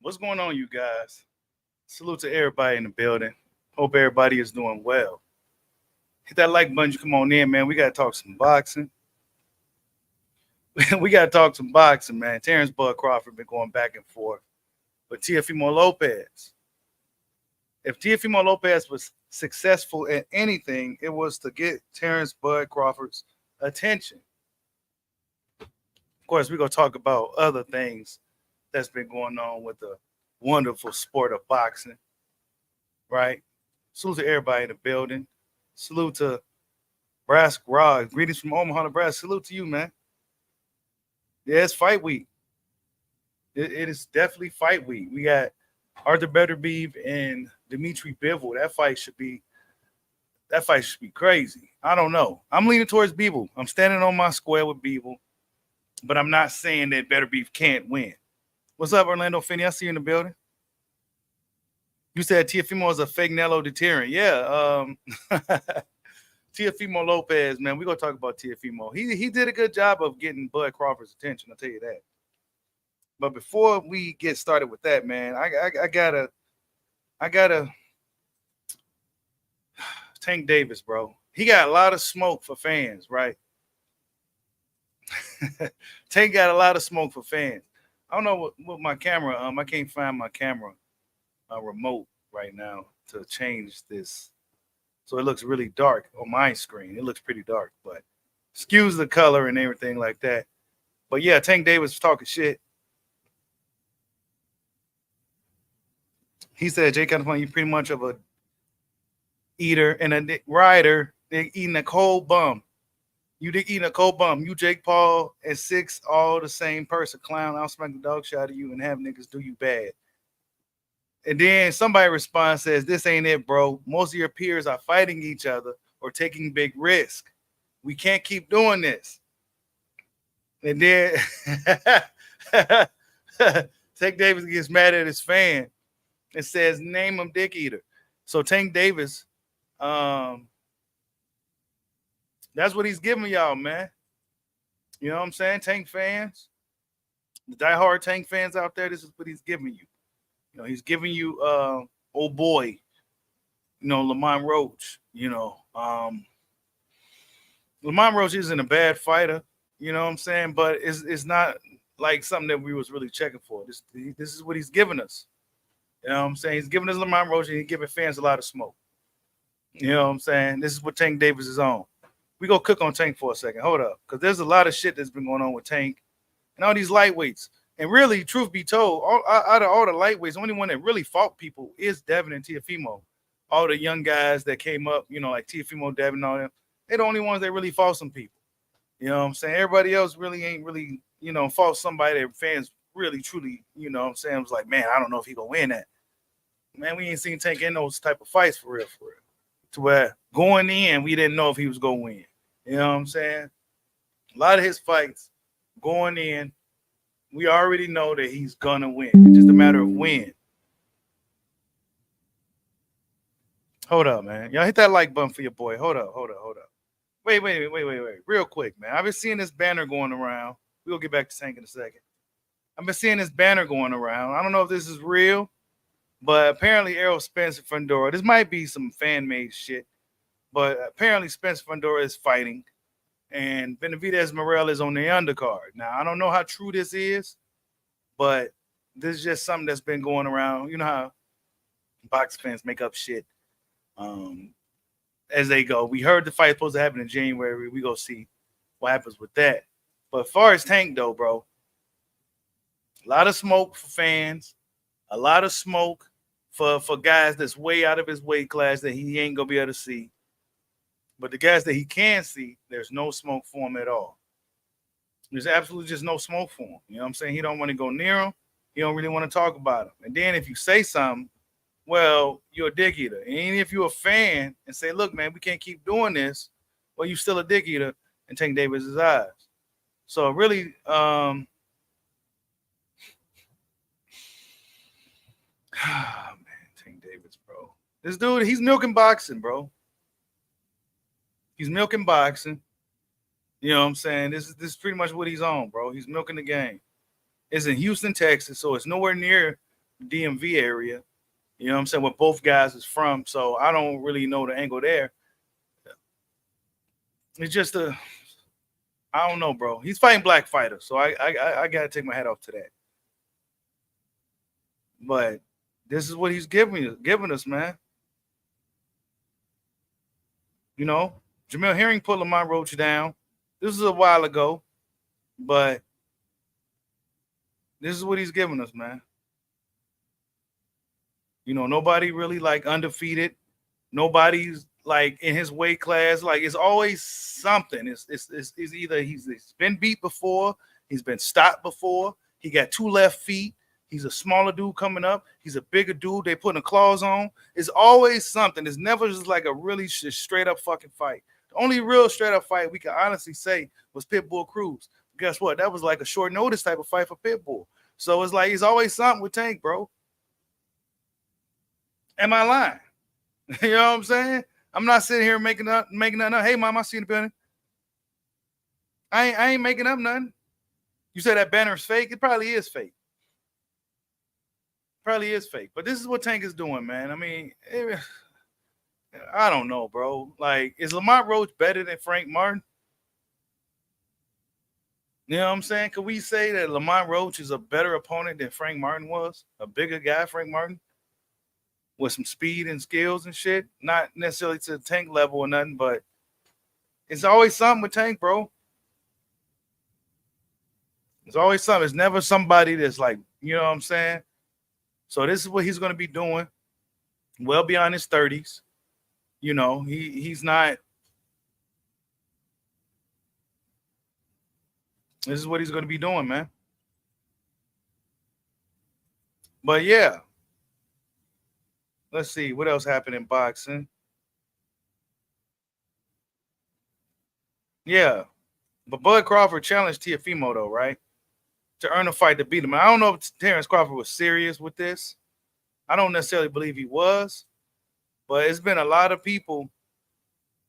What's going on, you guys? Salute to everybody in the building. Hope everybody is doing well. Hit that like button. Come on in, man. We got to talk some boxing. We got to talk some boxing, man. Terence Crawford been going back and forth. But Teofimo Lopez. If Teofimo Lopez was successful at anything, it was to get Terence Crawford's attention. Of course, we're going to talk about other things that's been going on with the wonderful sport of boxing, right? Salute to everybody in the building. Salute to Brass Rod. Greetings from Omaha, Nebraska. Salute to you, man. Yeah, it's fight week. It is definitely fight week. We got Arthur Beterbiev and Dimitri Bivol. That fight should be crazy. I don't know. I'm leaning towards Bivol. I'm standing on my square with Bivol, but I'm not saying that Beterbiev can't win. What's up, Orlando Finney? I see you in the building. You said Teofimo is a fake Nello deterrent. Yeah. Teofimo Lopez, man. We're going to talk about Teofimo. He did a good job of getting Bud Crawford's attention, I'll tell you that. But before we get started with that, man, I gotta Tank Davis, bro. He got a lot of smoke for fans, right? Tank got a lot of smoke for fans. I don't know what my camera. I can't find my camera remote right now to change this, so it looks really dark on my screen. It looks pretty dark, but excuse the color and everything like that. But yeah, Tank Davis was talking shit. He said, Jay California, you're pretty much of a eater and a rider. They're eating a cold bum. You eating a cold bum. You, Jake Paul, and Six, all the same person. Clown, I'll smack the dog shot of you and have niggas do you bad. And then somebody responds, says, this ain't it, bro. Most of your peers are fighting each other or taking big risk. We can't keep doing this. And then Tank Davis gets mad at his fan and says, name him Dick Eater. So Tank Davis, that's what he's giving y'all, man. You know what I'm saying? Tank fans, the diehard Tank fans out there, this is what he's giving you. You know, he's giving you old boy, you know, Lamont Roach. You know, Lamont Roach isn't a bad fighter, you know what I'm saying? But it's not like something that we was really checking for. This is what he's giving us. You know what I'm saying? He's giving us Lamont Roach and he's giving fans a lot of smoke. You know what I'm saying? This is what Tank Davis is on. We go cook on Tank for a second. Hold up. Because there's a lot of shit that's been going on with Tank and all these lightweights. And really, truth be told, out of all the lightweights, the only one that really fought people is Devin and Teofimo. All the young guys that came up, you know, like Teofimo, Devin, all them, they're the only ones that really fought some people. You know what I'm saying? Everybody else really ain't really, you know, fought somebody that fans really, truly, you know what I'm saying, was like, man, I don't know if he gonna win that. Man, we ain't seen Tank in those type of fights for real. To where going in, we didn't know if he was gonna win. You know what I'm saying? A lot of his fights going in, we already know that he's gonna win. It's just a matter of when. Hold up, man. Y'all hit that like button for your boy. Hold up. Wait. Real quick, man. I've been seeing this banner going around. We'll get back to Tank in a second. I've been seeing this banner going around. I don't know if this is real, but apparently Errol Spence Fundora, this might be some fan-made shit, but apparently Spence Fundora is fighting, and Benavidez Morel is on the undercard. Now, I don't know how true this is, but this is just something that's been going around. You know how box fans make up shit. as they go. We heard the fight supposed to happen in January. We go see what happens with that. But as far as Tank though, bro, a lot of smoke for fans, a lot of smoke for guys that's way out of his weight class that he ain't gonna be able to see. But the guys that he can see, there's no smoke for him at all. There's absolutely just no smoke for him. You know what I'm saying? He don't want to go near him. He don't really want to talk about him. And then if you say something, well, you're a dick eater. And if you're a fan and say, look, man, we can't keep doing this, well, you still a dick eater and Tank Davis' eyes. So really, man, Tank Davis, bro. This dude, he's milking boxing, bro. He's milking boxing. You know what I'm saying? This is pretty much what he's on, bro. He's milking the game. It's in Houston, Texas, so it's nowhere near the DMV area. You know what I'm saying? Where both guys is from. So I don't really know the angle there. It's just I don't know, bro. He's fighting black fighters, so I gotta take my hat off to that. But this is what he's giving us, man. You know, Jamel Herring put Lamont Roach down. This is a while ago, but this is what he's giving us, man. You know, nobody really like undefeated. Nobody's like in his weight class. Like it's always something. It's either he's been beat before, he's been stopped before, he got two left feet, he's a smaller dude coming up, he's a bigger dude, they putting the claws on. It's always something. It's never just like a really straight up fucking fight. The only real straight up fight we can honestly say was Pitbull Cruz. Guess what? That was like a short notice type of fight for Pitbull. So it's like it's always something with Tank, bro. Am I lying? You know what I'm saying? I'm not sitting here making nothing up. Hey, mom, I see the building. I ain't making up nothing. You said that banner's fake? It probably is fake. Probably is fake. But this is what Tank is doing, man. I mean, I don't know, bro. Like, is Lamont Roach better than Frank Martin? You know what I'm saying? Could we say that Lamont Roach is a better opponent than Frank Martin was? A bigger guy, Frank Martin? With some speed and skills and shit. Not necessarily to the Tank level or nothing, but it's always something with Tank, bro. It's always something. It's never somebody that's like, you know what I'm saying? So this is what he's going to be doing well beyond his 30s. You know, he's not. This is what he's going to be doing, man. But yeah. Let's see what else happened in boxing. Yeah, but Bud Crawford challenged Teofimo though, right? To earn a fight to beat him. I don't know if Terence Crawford was serious with this. I don't necessarily believe he was, but it's been a lot of people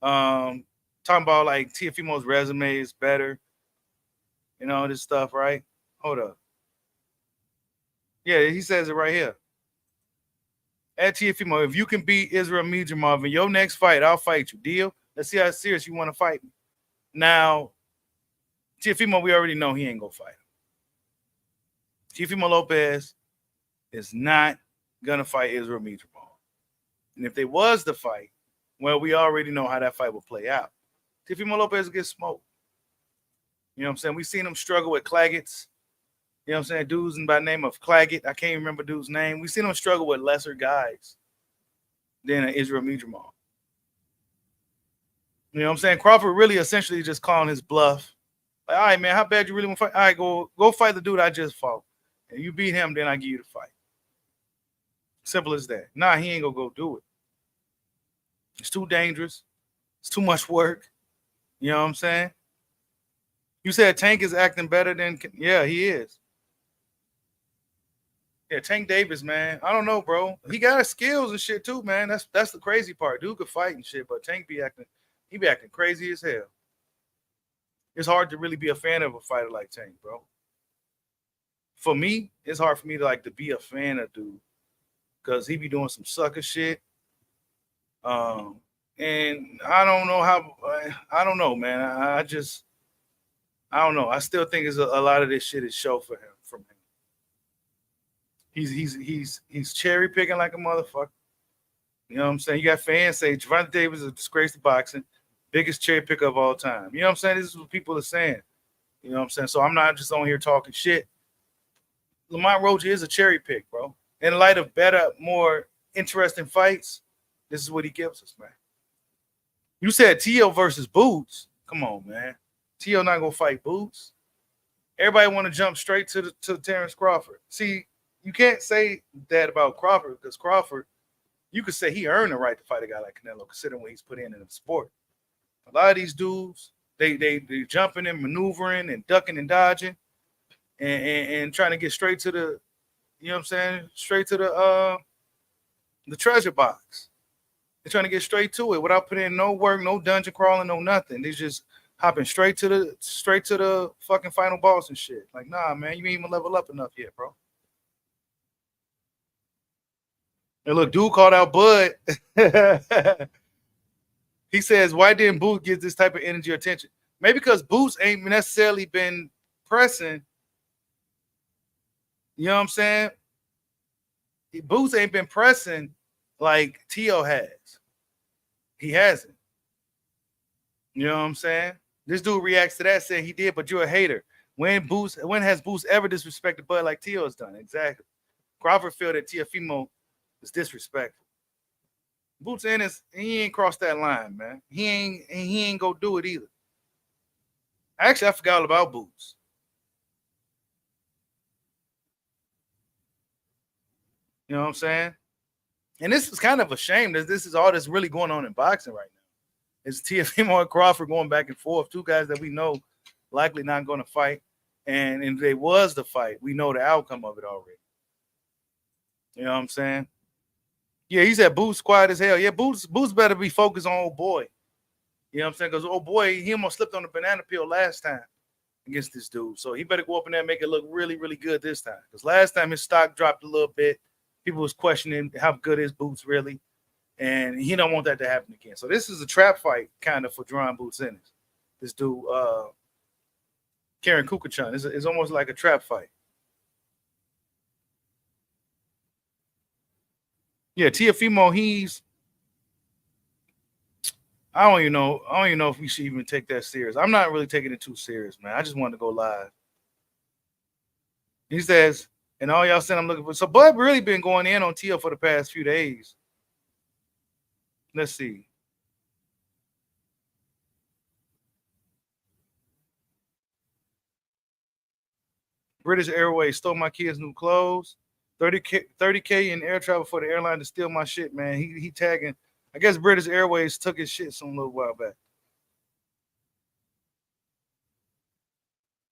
talking about like Teofimo's resume is better, you know, this stuff, right? Hold up. Yeah, he says it right here. At Teofimo, if you can beat Israil Madrimov in your next fight, I'll fight you. Deal? Let's see how serious you want to fight me. Now, Teofimo, we already know he ain't gonna fight him. Teofimo Lopez is not gonna fight Israil Madrimov. And if they was the fight, well, we already know how that fight will play out. Teofimo Lopez gets smoked. You know what I'm saying? We've seen him struggle with Claggett. You know what I'm saying? Dudes by the name of Claggett. I can't remember dude's name. We've seen him struggle with lesser guys than Israil Madrimov. You know what I'm saying? Crawford really essentially just calling his bluff. Like, all right, man, how bad you really want to fight? All right, go fight the dude I just fought. And you beat him, then I give you the fight. Simple as that. Nah, he ain't gonna go do it. It's too dangerous. It's too much work. You know what I'm saying? You said Tank is acting better than, yeah, he is. Yeah, Tank Davis, man. I don't know, bro. He got his skills and shit too, man. That's the crazy part. Dude could fight and shit, but Tank be acting crazy as hell. It's hard to really be a fan of a fighter like Tank, bro. For me, it's hard for me to be a fan of dude because he be doing some sucker shit. And I don't know how. I don't know, man. I don't know. I still think it's a lot of this shit is show for him. From him, he's cherry picking like a motherfucker. You know what I'm saying? You got fans say Gervonta Davis is a disgrace to boxing, biggest cherry picker of all time. You know what I'm saying? This is what people are saying. You know what I'm saying? So I'm not just on here talking shit. Lamont Roach is a cherry pick, bro. In light of better, more interesting fights, this is what he gives us, man. You said Teo versus Boots. Come on, man. Teo not gonna fight Boots. Everybody want to jump straight to Terence Crawford. See, you can't say that about Crawford because Crawford, you could say he earned the right to fight a guy like Canelo, considering what he's put in the sport. A lot of these dudes, they jumping and maneuvering and ducking and dodging and trying to get straight to the, you know what I'm saying, straight to the treasure box. They're trying to get straight to it without putting in no work, no dungeon crawling, no nothing. They just hopping straight to the fucking final boss and shit. Like, nah, man, you ain't even level up enough yet, bro. And look, dude called out Bud. He says, why didn't Boots get this type of energy or attention? Maybe because Boots ain't necessarily been pressing. You know what I'm saying? Boots ain't been pressing like Teo has. He hasn't. You know what I'm saying? This dude reacts to that saying he did, but you're a hater. When has Boots ever disrespected Bud like Teo has done? Exactly. Crawford felt that Teofimo is disrespectful. Boots he ain't crossed that line, man. He ain't go do it either. Actually, I forgot all about Boots. You know what I'm saying? And this is kind of a shame that this is all that's really going on in boxing right now. It's Teofimo and Crawford going back and forth, two guys that we know likely not going to fight. And if they was the fight, we know the outcome of it already. You know what I'm saying? Yeah, he said Boots quiet as hell. Yeah, Boots better be focused on old boy. You know what I'm saying? Because old boy, he almost slipped on the banana peel last time against this dude. So he better go up in there and make it look really, really good this time. Because last time his stock dropped a little bit. People was questioning how good is Boots really. And he don't want that to happen again. So this is a trap fight kind of for Drawing Boots in it. This dude, Karen Kukachan. It's almost like a trap fight. Yeah, Teofimo, I don't even know if we should even take that serious. I'm not really taking it too serious, man. I just wanted to go live. He says, and all y'all said I'm looking for. So Bud really been going in on Teo for the past few days. Let's see. British Airways stole my kids' new clothes. 30K in air travel for the airline to steal my shit, man. He tagging. I guess British Airways took his shit some little while back.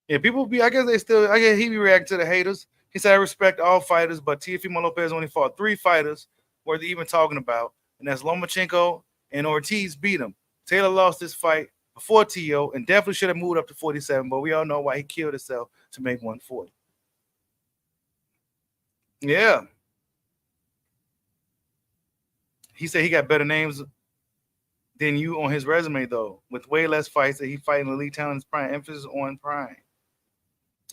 Yeah, I guess he be reacting to the haters. He said, I respect all fighters, but Teofimo Lopez only fought 3 fighters worth even talking about, and that's Lomachenko and Ortiz beat him. Taylor lost this fight before Teo and definitely should have moved up to 47, but we all know why he killed himself to make 140. Yeah. He said he got better names than you on his resume, though, with way less fights that he fighting elite talent's prime. Emphasis on prime.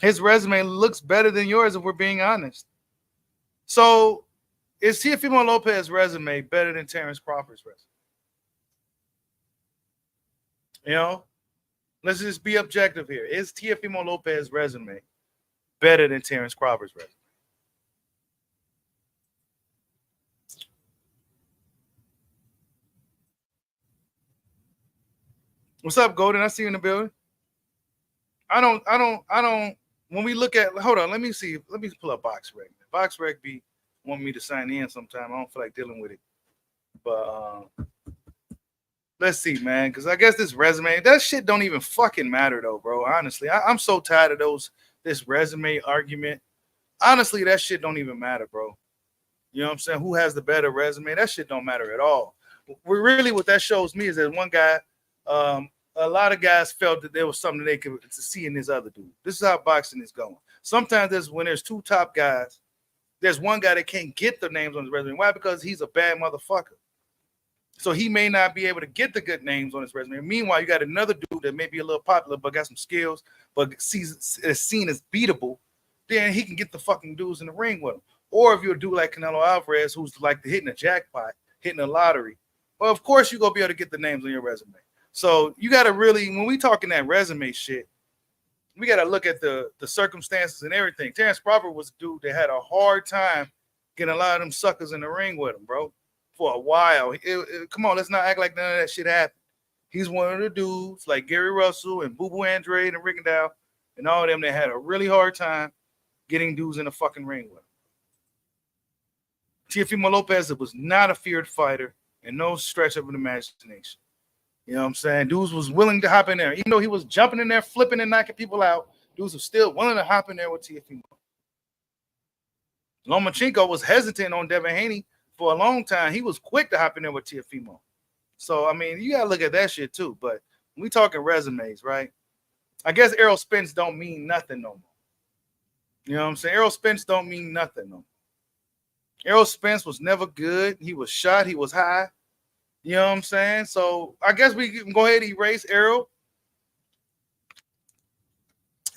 His resume looks better than yours if we're being honest. So is Teofimo Lopez's resume better than Terence Crawford's resume? You know, let's just be objective here. Is Teofimo Lopez's resume better than Terence Crawford's resume? What's up, Golden? I see you in the building. I don't. When we look at, hold on, let me see. Let me pull up BoxRec. BoxRec be want me to sign in sometime. I don't feel like dealing with it. But let's see, man, because I guess this resume, that shit don't even fucking matter though, bro. Honestly, I'm so tired of this resume argument. Honestly, that shit don't even matter, bro. You know what I'm saying? Who has the better resume? That shit don't matter at all. Really, what that shows me is that one guy, a lot of guys felt that there was something they could see in this other dude. This is how boxing is going. Sometimes when there's 2 top guys, there's one guy that can't get the names on his resume. Why? Because he's a bad motherfucker. So he may not be able to get the good names on his resume. Meanwhile, you got another dude that may be a little popular, but got some skills, but is seen as beatable. Then he can get the fucking dudes in the ring with him. Or if you're a dude like Canelo Alvarez, who's like hitting a jackpot, hitting the lottery. Well, of course, you're going to be able to get the names on your resume. So you got to really, when we talking that resume shit, we got to look at the circumstances and everything. Terence Crawford was a dude that had a hard time getting a lot of them suckers in the ring with him, bro, for a while. Come on, let's not act like none of that shit happened. He's one of the dudes like Gary Russell and Boo Boo Andrade and Rickendale and all of them that had a really hard time getting dudes in the fucking ring with him. Teofimo Lopez was not a feared fighter and no stretch of an imagination. You know what I'm saying? Dudes was willing to hop in there. Even though he was jumping in there, flipping and knocking people out, dudes was still willing to hop in there with Teofimo. Lomachenko was hesitant on Devin Haney for a long time. He was quick to hop in there with Teofimo. So, I mean, you got to look at that shit too. But when we talking resumes, right? I guess Errol Spence don't mean nothing no more. You know what I'm saying? Errol Spence don't mean nothing no more. Errol Spence was never good. He was shot. He was high. You know what I'm saying? So I guess we can go ahead and erase Errol.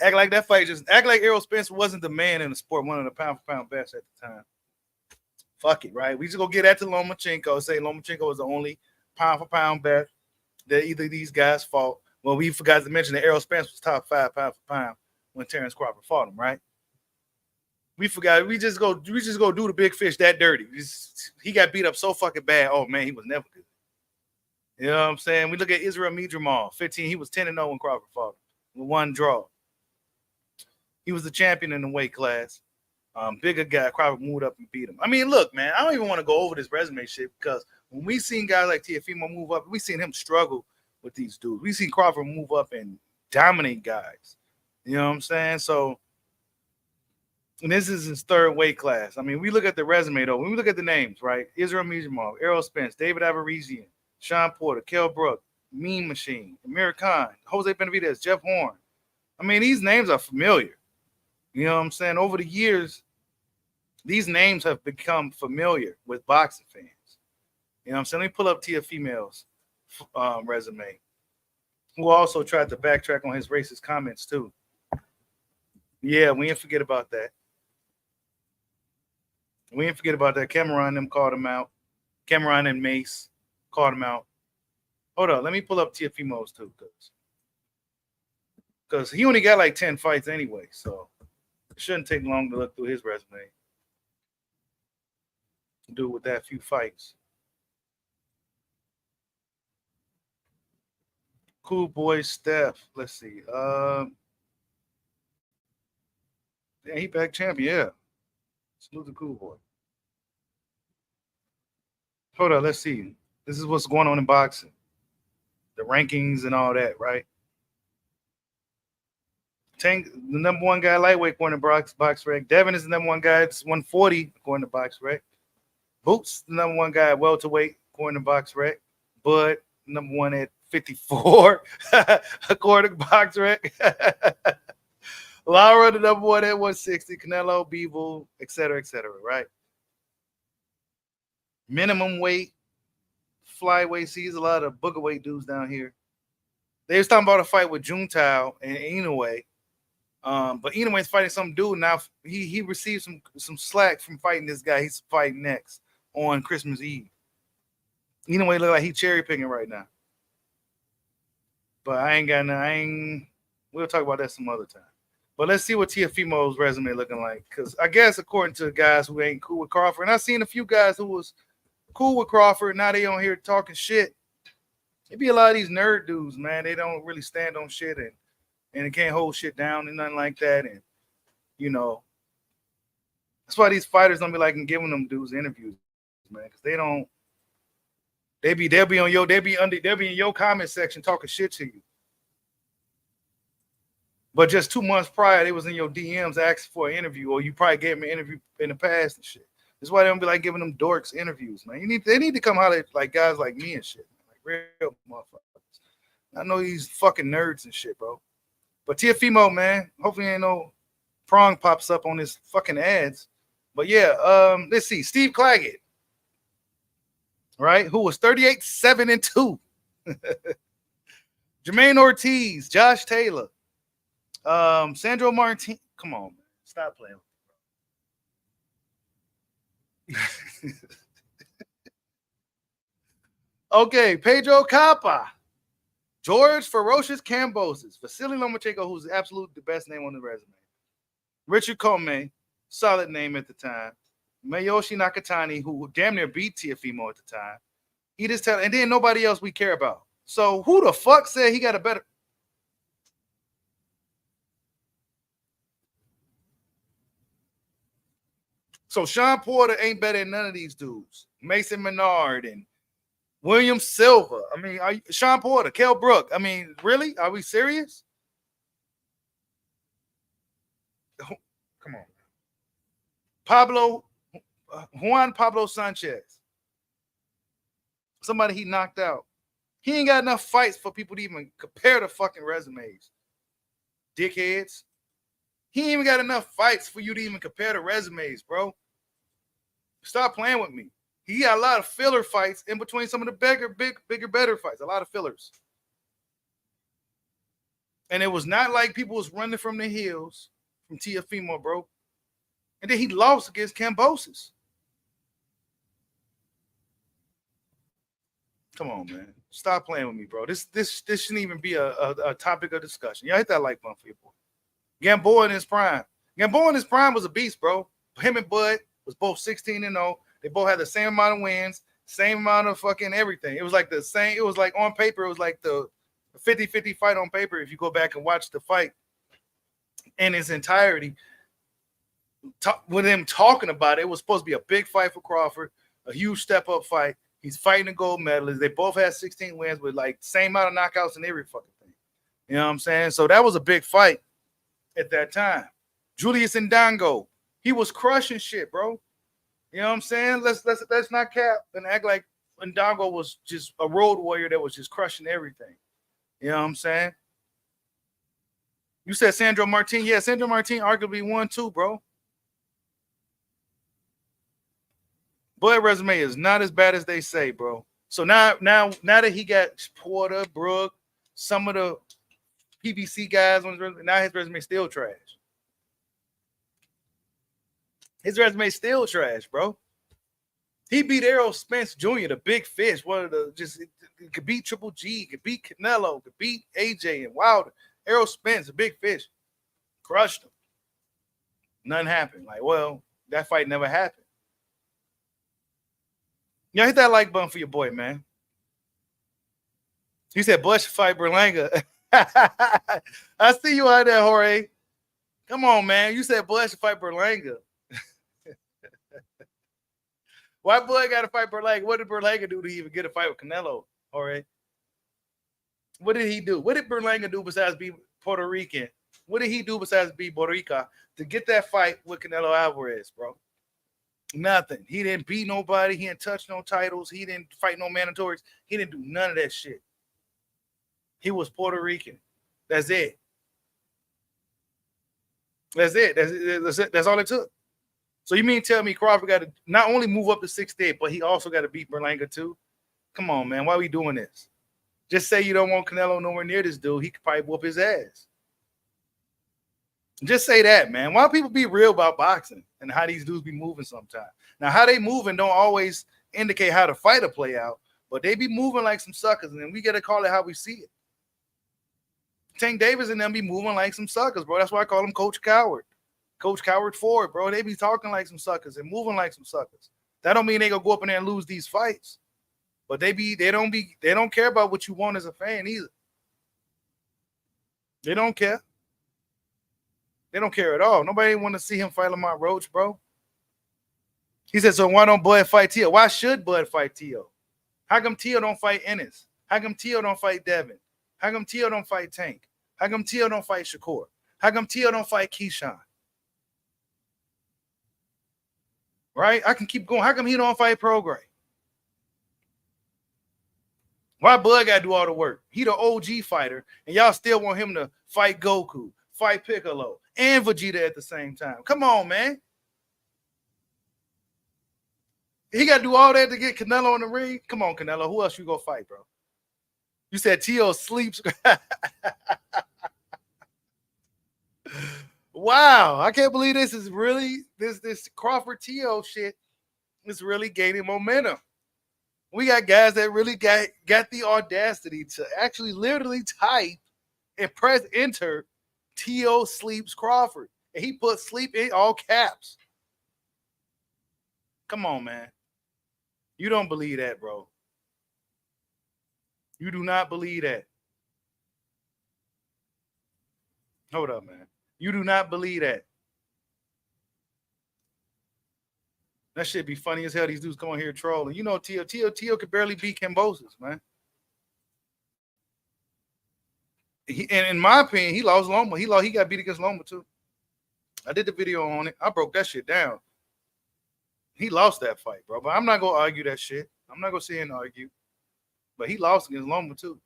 Act like that fight act like Errol Spence wasn't the man in the sport, one of the pound for pound best at the time. Fuck it, right? We just go get that to Lomachenko, say Lomachenko was the only pound for pound best that either of these guys fought. Well, we forgot to mention that Errol Spence was top 5 pound for pound when Terence Crawford fought him, right? We forgot. We just go do the big fish that dirty. He got beat up so fucking bad. Oh man, he was never good. You know what I'm saying? We look at Israil Madrimov, 15. He was 10-0 when Crawford fought him with 1 draw. He was the champion in the weight class. Bigger guy. Crawford moved up and beat him. I mean, look, man, I don't even want to go over this resume shit because when we seen guys like Teofimo move up, we seen him struggle with these dudes. We seen Crawford move up and dominate guys. You know what I'm saying? So, and this is his 3rd weight class. I mean, we look at the resume, though. When we look at the names, right? Israil Madrimov, Errol Spence, David Avarizian, Sean Porter, Kell Brook, Mean Machine, Amir Khan, Jose Benavidez, Jeff Horn. I mean, these names are familiar. You know what I'm saying? Over the years, these names have become familiar with boxing fans. You know what I'm saying? Let me pull up Teofimo's resume, who also tried to backtrack on his racist comments, too. Yeah, we didn't forget about that. We didn't forget about that. Cameron them called him out. Cameron and Mace called him out. Hold on, let me pull up Teofimo's too, because he only got like 10 fights anyway, so it shouldn't take long to look through his resume. Do with that few fights. Cool boy Steph. Let's see. Yeah, he back champion. Yeah. Salute the cool boy. Hold on, let's see. This is what's going on in boxing. The rankings and all that, right? Tank, the number 1 guy lightweight according to box rec. Devin is the number 1 guy. It's 140 according to box rec. Boots, the number 1 guy at welterweight according to box rec. Bud, number 1 at 54 according to box rec. Laura, the number 1 at 160. Canelo, Bivol, etc., right? Minimum weight, flyweight. Sees a lot of booger weight dudes down here. They was talking about a fight with Juntao and Inoue. But Inoue's fighting some dude now. He received some slack from fighting this guy. He's fighting next on Christmas Eve. Inoue look like he cherry picking right now. But we'll talk about that some other time. But let's see what Teofimo's resume looking like. Because I guess according to guys who ain't cool with Crawford, and I've seen a few guys who was cool with Crawford, now they on here talking shit. It be a lot of these nerd dudes, man. They don't really stand on shit and they can't hold shit down and nothing like that. And, you know, that's why these fighters don't be liking giving them dudes interviews, man. Because they'll be in your comment section talking shit to you. But just 2 months prior, they was in your DMs asking for an interview, or you probably gave them an interview in the past and shit. That's why they don't be like giving them dorks interviews, man. They need to come holler at like guys like me and shit, man. Like real motherfuckers. I know these fucking nerds and shit, bro. But Teofimo, man, hopefully ain't no prong pops up on his fucking ads. But yeah, let's see. Steve Claggett, right? Who was 38-7-2. Jermaine Ortiz, Josh Taylor, Sandro Martin. Come on, man. Stop playing with me, bro. Okay, Pedro Capa. George Ferocious Cambosis. Vasily Lomachenko, who's absolutely the best name on the resume. Richard Comey, solid name at the time. Mayoshi Nakatani, who damn near beat Teofimo at the time. He just tell, and then nobody else we care about. So who the fuck said he got a better? So Sean Porter ain't better than none of these dudes. Mason Menard and William Silva. I mean, Sean Porter, Kell Brook. I mean, really? Are we serious? Come on. Juan Pablo Sanchez. Somebody he knocked out. He ain't got enough fights for people to even compare the fucking resumes. Dickheads. He ain't even got enough fights for you to even compare the resumes, bro. Stop playing with me. He got a lot of filler fights in between some of the bigger, better fights. A lot of fillers. And it was not like people was running from the hills from Teofimo, bro. And then he lost against Cambosis. Come on, man. Stop playing with me, bro. This shouldn't even be a topic of discussion. Y'all hit that like button for your boy. Gamboa in his prime. Gamboa in his prime was a beast, bro. Him and Bud was both 16-0. They both had the same amount of wins, same amount of fucking everything. It was like the same. It was like on paper, it was like the 50-50 fight on paper. If you go back and watch the fight in its entirety, with him talking about it, it was supposed to be a big fight for Crawford, a huge step-up fight. He's fighting a gold medalist. They both had 16 wins with like same amount of knockouts and every fucking thing. You know what I'm saying? So that was a big fight at that time. Julius Ndango, he was crushing shit, bro. You know what I'm saying? Let's not cap and act like Ndango was just a road warrior that was just crushing everything. You know what I'm saying? You said Sandro Martin. Yeah, Sandro Martin arguably won too, bro. Bud resume is not as bad as they say, bro. So now that he got Porter, Brook, some of the PBC guys on his resume, now his resume is still trash. His resume is still trash, bro. He beat Errol Spence Jr., the big fish. One of the could beat Triple G, could beat Canelo, could beat AJ and Wilder. Errol Spence, a big fish, crushed him. Nothing happened. Like, well, that fight never happened. Yeah, hit that like button for your boy, man. He said Bush fight Berlanga. I see you out there, Jorge. Come on, man. You said Bush fight Berlanga. Why Bud got to fight Berlanga? What did Berlanga do to even get a fight with Canelo? Jorge? What did he do? What did Berlanga do besides be Puerto Rican? What did he do besides be Puerto Rica to get that fight with Canelo Alvarez, bro? Nothing. He didn't beat nobody. He didn't touch no titles. He didn't fight no mandatories. He didn't do none of that shit. He was Puerto Rican. That's it. That's it. That's all it took. So you mean tell me Crawford got to not only move up to 6'8", but he also got to beat Berlanga too? Come on, man. Why are we doing this? Just say you don't want Canelo nowhere near this dude. He could probably whoop his ass. Just say that, man. Why don't people be real about boxing and how these dudes be moving sometimes? Now, how they moving don't always indicate how the fight will play out, but they be moving like some suckers, and we got to call it how we see it. Tank Davis and them be moving like some suckers, bro. That's why I call them Coach Coward. Coach Coward Ford, bro. They be talking like some suckers and moving like some suckers. That don't mean they gonna go up in there and lose these fights. But they don't care about what you want as a fan either. They don't care. They don't care at all. Nobody want to see him fight Lamont Roach, bro. He said, so why don't Bud fight Teo? Why should Bud fight Teo? How come Teo don't fight Ennis? How come Teo don't fight Devin? How come Teo don't fight Tank? How come Teo don't fight Shakur? How come Teo don't fight Keyshawn? Right? I can keep going. How come he don't fight Prograis? Why Bud got to do all the work? He the OG fighter, and y'all still want him to fight Goku, fight Piccolo, and Vegeta at the same time. Come on, man. He got to do all that to get Canelo in the ring? Come on, Canelo. Who else you go fight, bro? You said Teo sleeps. Wow. I can't believe this is really, this Crawford Teo shit is really gaining momentum. We got guys that really got the audacity to actually literally type and press enter. Teo sleeps Crawford, and he put sleep in all caps. Come on, man. You don't believe that, bro. You do not believe that. Hold up, man. You do not believe that. That shit be funny as hell. These dudes come on here trolling. You know, Teo could barely beat Cambosis, man. And in my opinion, he lost Loma. He got beat against Loma too. I did the video on it. I broke that shit down. He lost that fight, bro. But I'm not gonna argue that shit. I'm not gonna sit here and argue. But he lost against Loma too.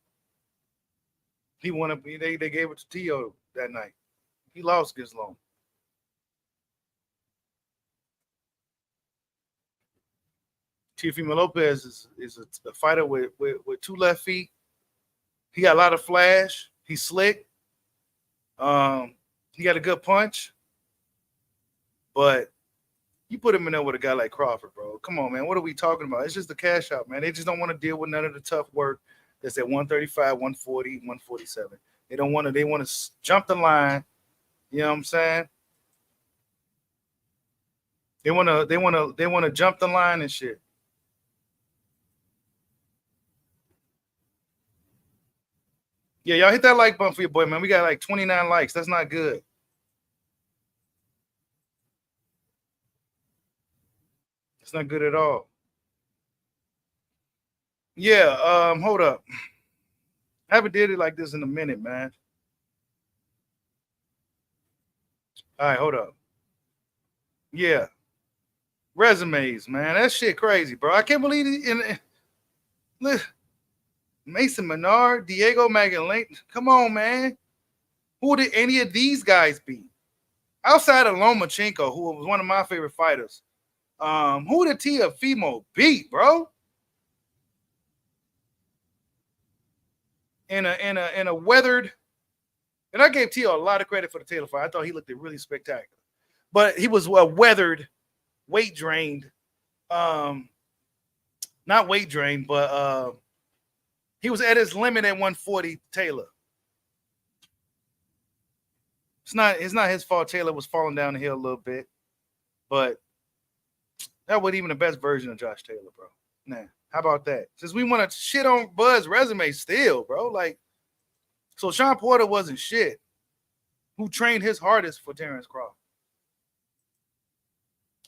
He won up. They gave it to Teo that night. He lost against Loma. Teofimo Lopez is a fighter with 2 left feet. He got a lot of flash. He's slick. He got a good punch. But you put him in there with a guy like Crawford, bro. Come on, man. What are we talking about? It's just the cash out, man. They just don't want to deal with none of the tough work that's at 135, 140, 147. They want to jump the line. You know what I'm saying? They want to jump the line and shit. Yeah, y'all hit that like button for your boy, man. We got like 29 likes. That's not good. It's not good at all. Yeah, hold up. I haven't did it like this in a minute, man. All right, hold up. Yeah. Resumes, man. That shit crazy, bro. I can't believe it. Mason Menard, Diego Magalhaes. Come on, man. Who did any of these guys beat? Outside of Lomachenko, who was one of my favorite fighters. Who did Teofimo beat, bro? In a weathered, and I gave Teo a lot of credit for the Taylor fight. I thought he looked really spectacular. But he was weathered, weight drained. Not weight drained, but he was at his limit at 140, Taylor. It's not his fault. Taylor was falling down the hill a little bit, but that wasn't even the best version of Josh Taylor, bro. Nah, how about that? Since we want to shit on Bud's resume still, bro. Like, so Sean Porter wasn't shit. Who trained his hardest for Terence Crawford?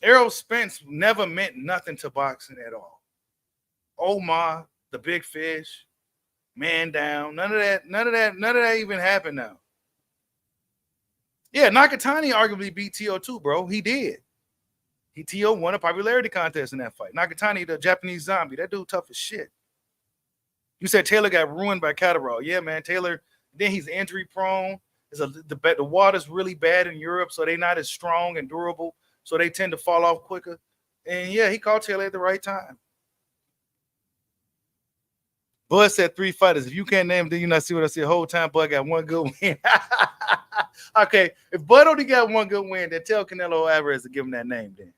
Errol Spence never meant nothing to boxing at all. Omar, the big fish, man down. None of that even happened now. Yeah, Nakatani arguably beat Teo too, bro. He did. Teo won a popularity contest in that fight. Nakatani, the Japanese zombie, that dude tough as shit. You said Taylor got ruined by Catterall. Yeah, man. Taylor, then he's injury prone. The water's really bad in Europe, so they're not as strong and durable, so they tend to fall off quicker. And yeah, he caught Taylor at the right time. Bud said 3 fighters. If you can't name them, then you not see what I see the whole time. Bud got 1 good win. Okay, if Bud only got 1 good win, then tell Canelo Alvarez to give him that name then.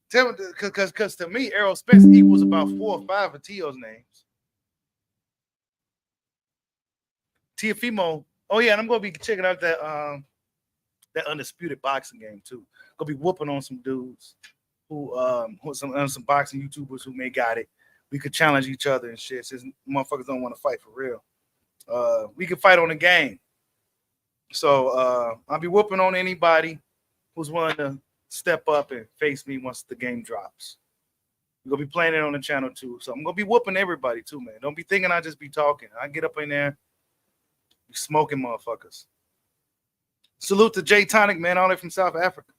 Tell him, because to me, Errol Spence equals about 4 or 5 of Teo's names. Teofimo. Oh yeah, and I'm gonna be checking out that undisputed boxing game too. Gonna be whooping on some dudes who some boxing YouTubers who may got it. We could challenge each other and shit. Since motherfuckers don't want to fight for real, we could fight on the game. So I'll be whooping on anybody who's willing to step up and face me once the game drops. We're gonna be playing it on the channel too. So I'm gonna be whooping everybody too, man. Don't be thinking I just be talking. I get up in there, smoking motherfuckers. Salute to Jay Tonic, man, all the way from South Africa.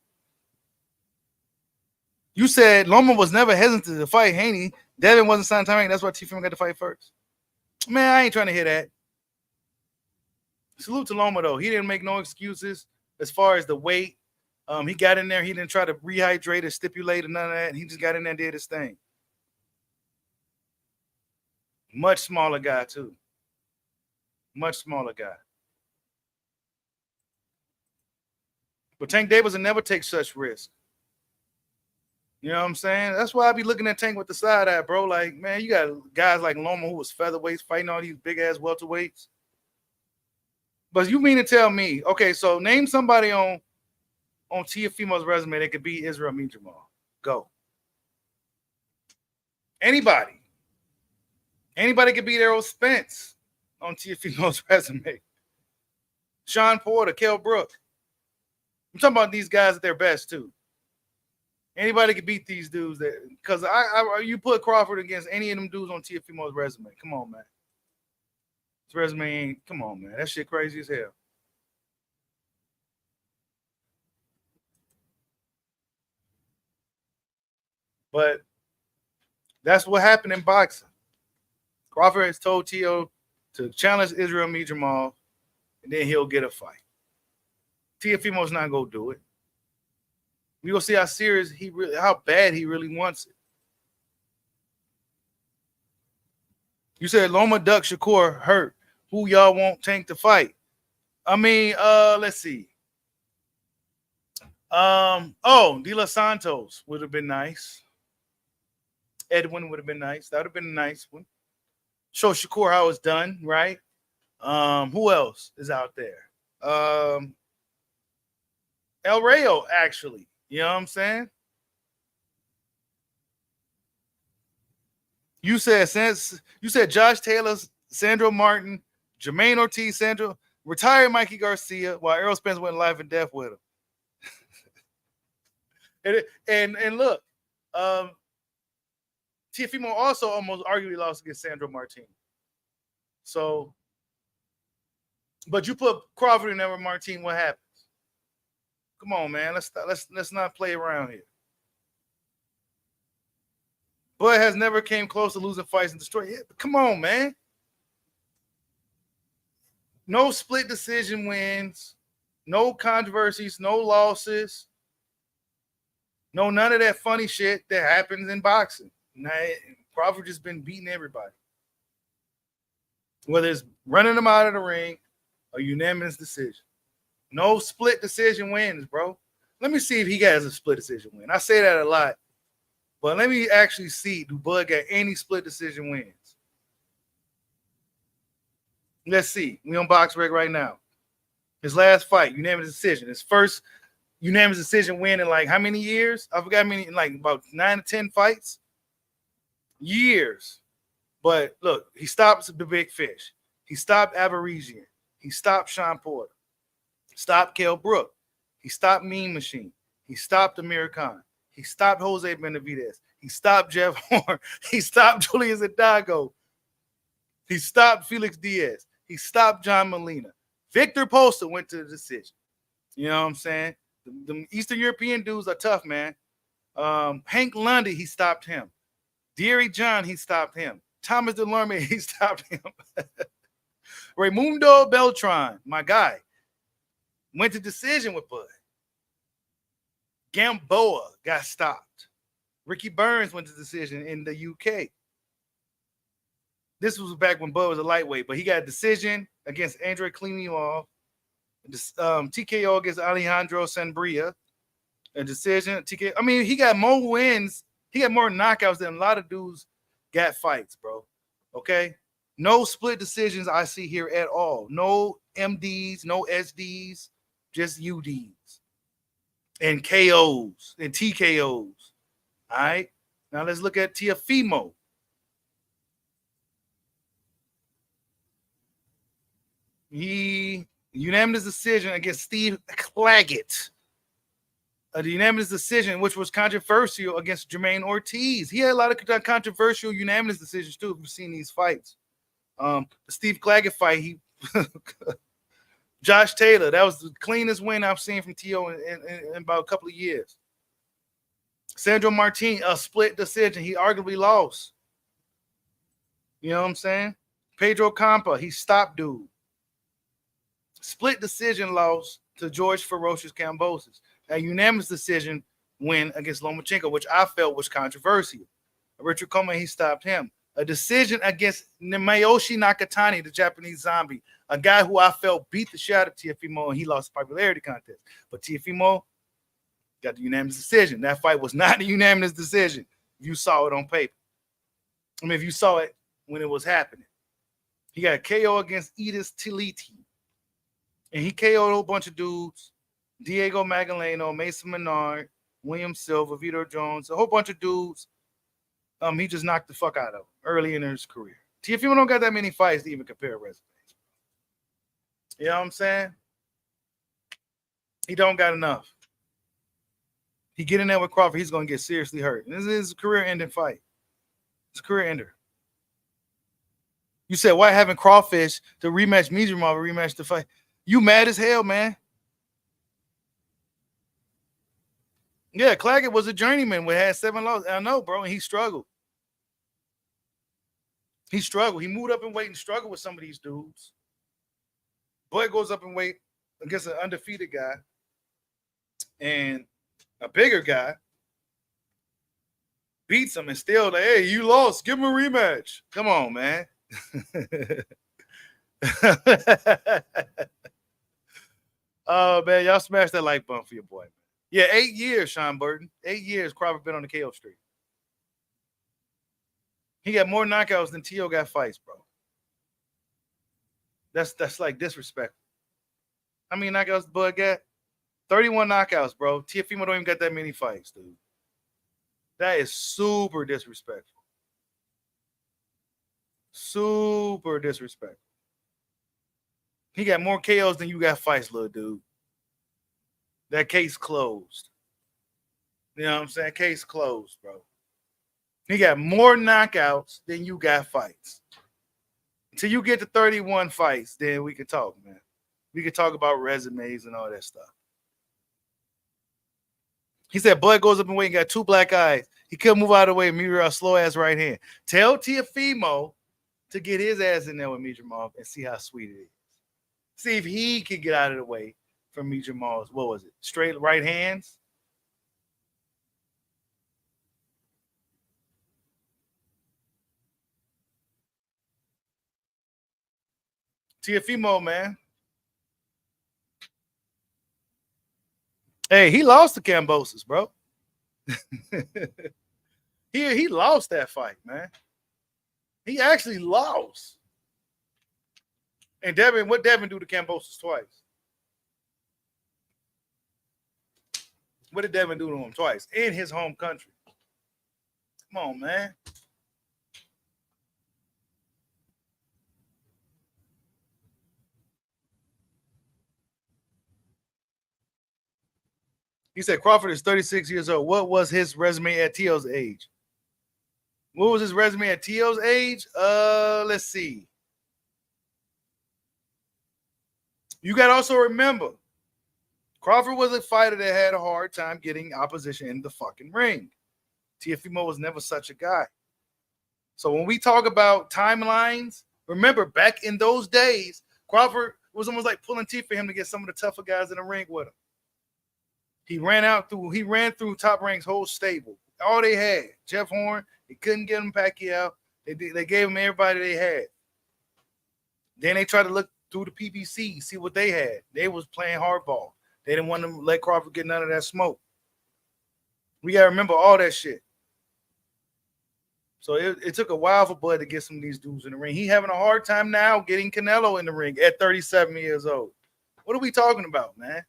You said Loma was never hesitant to fight Haney. Devin wasn't signed time. That's why Teofimo got to fight first. Man, I ain't trying to hear that. Salute to Loma, though. He didn't make no excuses as far as the weight. He got in there. He didn't try to rehydrate or stipulate or none of that. He just got in there and did his thing. Much smaller guy, too. Much smaller guy. But Tank Davis will never take such risk. You You know what I'm saying? That's why I be looking at Tank with the side eye, bro. Like, man, you got guys like Loma who was featherweights fighting all these big ass welterweights. But you mean to tell me, okay, so name somebody on Teofimo's resume that could beat Israil Madrimov. Go. Anybody. Anybody could beat Errol Spence on Teofimo's resume. Sean Porter, Kell Brook. I'm talking about these guys at their best too. Anybody could beat these dudes that because you put Crawford against any of them dudes on Teofimo's resume. Come on, man. His resume ain't, come on, man. That shit crazy as hell. But that's what happened in boxing. Crawford has told Teo to challenge Israil Madrimov, and then he'll get a fight. Teofimo's not gonna do it. We gonna see how serious how bad he really wants it. You said Loma Duck Shakur hurt. Who y'all want Tank to fight? I mean, let's see. De Los Santos would have been nice. Edwin would have been nice. That would have been a nice one. Show Shakur how it's done, right? Who else is out there? El Rayo, actually. You know what I'm saying? You said Josh Taylor, Sandro Martin, Jermaine Ortiz, retired Mikey Garcia, while Errol Spence went life and death with him. and look, Teofimo also almost arguably lost against Sandro Martin. So, but you put Crawford in there with Martin, what happens? Come on, man. Let's not play around here. Bud has never came close to losing fights and destroying it. Come on, man. No split decision wins, no controversies, no losses, no none of that funny shit that happens in boxing. Now, Crawford just been beating everybody. Whether it's running them out of the ring or unanimous decision. No split decision wins, bro. Let me see if he has a split decision win. I say that a lot, but let me actually see, do Bud got any split decision wins? Let's see. We on BoxRec right now. His last fight, unanimous decision. His first unanimous decision win in like how many years? I forgot how many, like about 9 to 10 fights. Years. But look, he stops the big fish. He stopped Aberisian. He stopped Sean Porter. Stopped Kell Brook. He stopped Mean Machine. He stopped Amir Khan. He stopped Jose Benavidez. He stopped Jeff Horn. He stopped Julius Hidalgo. He stopped Felix Diaz. He stopped John Molina. Victor Posta went to the decision. You know what I'm saying? The Eastern European dudes are tough, man. Hank Lundy, he stopped him. Deary John, he stopped him. Thomas Delorme, he stopped him. Raimundo Beltran, my guy, went to decision with Bud. Gamboa got stopped. Ricky Burns went to decision in the UK. This was back when Bud was a lightweight, but he got a decision against Andrei Klimov, TKO against Alejandro Sanbria, a decision. TKO. I mean, he got more wins. He got more knockouts than a lot of dudes got fights, bro. Okay? No split decisions I see here at all. No MDs, no SDs, just UDs and KOs and TKOs. All right? Now let's look at Teofimo. He unanimous decision against Steve Claggett. A unanimous decision, which was controversial against Jermaine Ortiz. He had a lot of controversial unanimous decisions too. If you've seen these fights, the Steve Claggett fight, he Josh Taylor, that was the cleanest win I've seen from Teo in about a couple of years. Sandro Martin, a split decision. He arguably lost. You know what I'm saying? Pedro Campa, he stopped dude. Split decision loss to George Ferocious Kambosos. A unanimous decision win against Lomachenko, which I felt was controversial. Richard Coleman, he stopped him. A decision against Mayoshi Nakatani, the Japanese zombie, a guy who I felt beat the shit out of Teofimo, and he lost the popularity contest. But Teofimo Got the unanimous decision. That fight was not a unanimous decision. You saw it on paper. I mean, if you saw it when it was happening. He got KO against Edis Tiliti. And he KO'd a whole bunch of dudes. Diego Magaleno, Mason Menard, William Silva, Vito Jones, a whole bunch of dudes. He just knocked the fuck out of him early in his career. Teofimo don't got that many fights to even compare resumes. You know what I'm saying? He don't got enough. He get in there with Crawford, he's going to get seriously hurt. And this is a career-ending fight. It's a career ender. You said, why haven't Crawfish to rematch Madrimov or rematch the fight? You mad as hell, man. Yeah, Claggett was a journeyman. We had 7 losses. I know, bro, and he struggled. He struggled. He moved up in weight and struggled with some of these dudes. Bud goes up in weight against an undefeated guy and a bigger guy beats him and still like, hey, you lost. Give him a rematch. Come on, man. Oh, man, y'all smash that like button for your boy. Yeah, 8 years, Sean Burton. 8 years Crawford been on the KO streak. He got more knockouts than Teo got fights, bro. That's like disrespectful. How many knockouts Bud got? 31 knockouts, bro. Teofimo don't even got that many fights, dude. That is super disrespectful. Super disrespectful. He got more KOs than you got fights, little dude. That case closed. You know what I'm saying? Case closed, bro. He got more knockouts than you got fights. Until you get to 31 fights, then we can talk, man. We can talk about resumes and all that stuff. He said Bud goes up and weight and got 2 black eyes. He couldn't move out of the way and Muriel slow-ass right hand. Tell Teofimo to get his ass in there with Madrimov and see how sweet it is. See if he can get out of the way from Madrimov's, what was it, straight right hands? Teofimo, man. Hey, he lost to Kambosos, bro. he lost that fight, man. He actually lost. And what Devin do to Kambosos twice? What did Devin do to him twice? In his home country. Come on, man. He said Crawford is 36 years old. What was his resume at Teo's age? What was his resume at Teo's age? Let's see. You got to also remember, Crawford was a fighter that had a hard time getting opposition in the fucking ring. Teofimo was never such a guy. So when we talk about timelines, remember back in those days, Crawford was almost like pulling teeth for him to get some of the tougher guys in the ring with him. He ran through Top Rank's whole stable. All they had, Jeff Horn, they couldn't get him Pacquiao. They gave him everybody they had. Then they tried to look through the PBC, see what they had. They was playing hardball. They didn't want to let Crawford get none of that smoke. We got to remember all that shit. So it took a while for Bud to get some of these dudes in the ring. He having a hard time now getting Canelo in the ring at 37 years old. What are we talking about, man?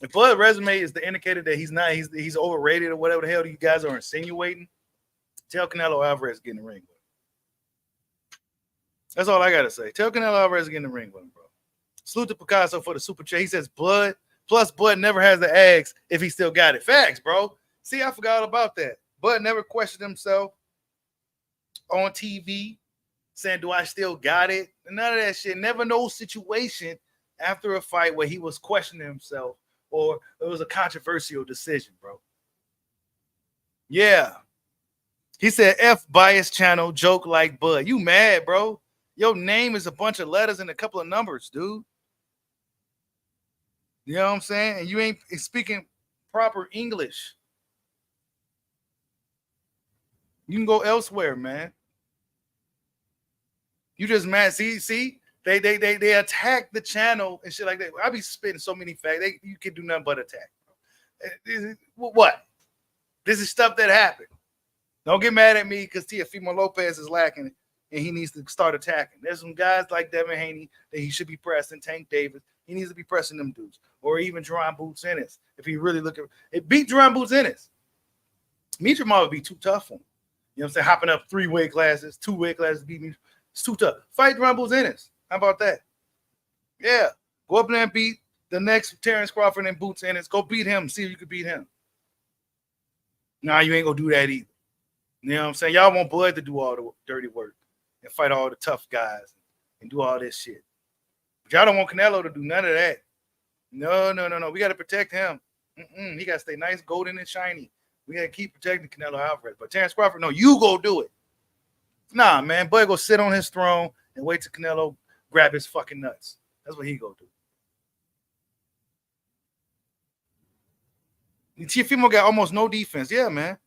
If Bud's resume is the indicator that he's overrated or whatever the hell you guys are insinuating, tell Canelo Alvarez to get in the ring with him. That's all I gotta say. Tell Canelo Alvarez to get in the ring with him, bro. Salute to Picasso for the super chat. He says Bud never has the eggs if he still got it. Facts, bro. See, I forgot about that. Bud never questioned himself on TV saying, do I still got it? None of that shit. Never no situation after a fight where he was questioning himself or it was a controversial decision, bro. Yeah. He said, F bias channel, joke like Bud. You mad, bro? Your name is a bunch of letters and a couple of numbers, dude. You know what I'm saying? And you ain't speaking proper English. You can go elsewhere, man. You just mad. See, They attack the channel and shit like that. I be spitting so many facts. You can do nothing but attack. What? This is stuff that happened. Don't get mad at me because Teofimo Lopez is lacking and he needs to start attacking. There's some guys like Devin Haney that he should be pressing. Tank Davis, he needs to be pressing them dudes. Or even Jerron Boots Ennis. If he really look at it, beat Jerron Boots Ennis. Madrimov would be too tough for him. You know what I'm saying? Hopping up 3 weight classes, 2 weight classes, beat me. It's too tough. Fight Jerron Boots Ennis. How about that? Yeah. Go up there and beat the next Terence Crawford and Boots Ennis. Go beat him. See if you can beat him. Nah, you ain't gonna do that either. You know what I'm saying? Y'all want Bud to do all the dirty work and fight all the tough guys and do all this shit. But y'all don't want Canelo to do none of that. No. We got to protect him. He got to stay nice, golden, and shiny. We got to keep protecting Canelo Alvarez. But Terence Crawford, no, you go do it. Nah, man. Bud go sit on his throne and wait till Canelo grab his fucking nuts. That's what he go do. Teofimo got almost no defense. Yeah, man.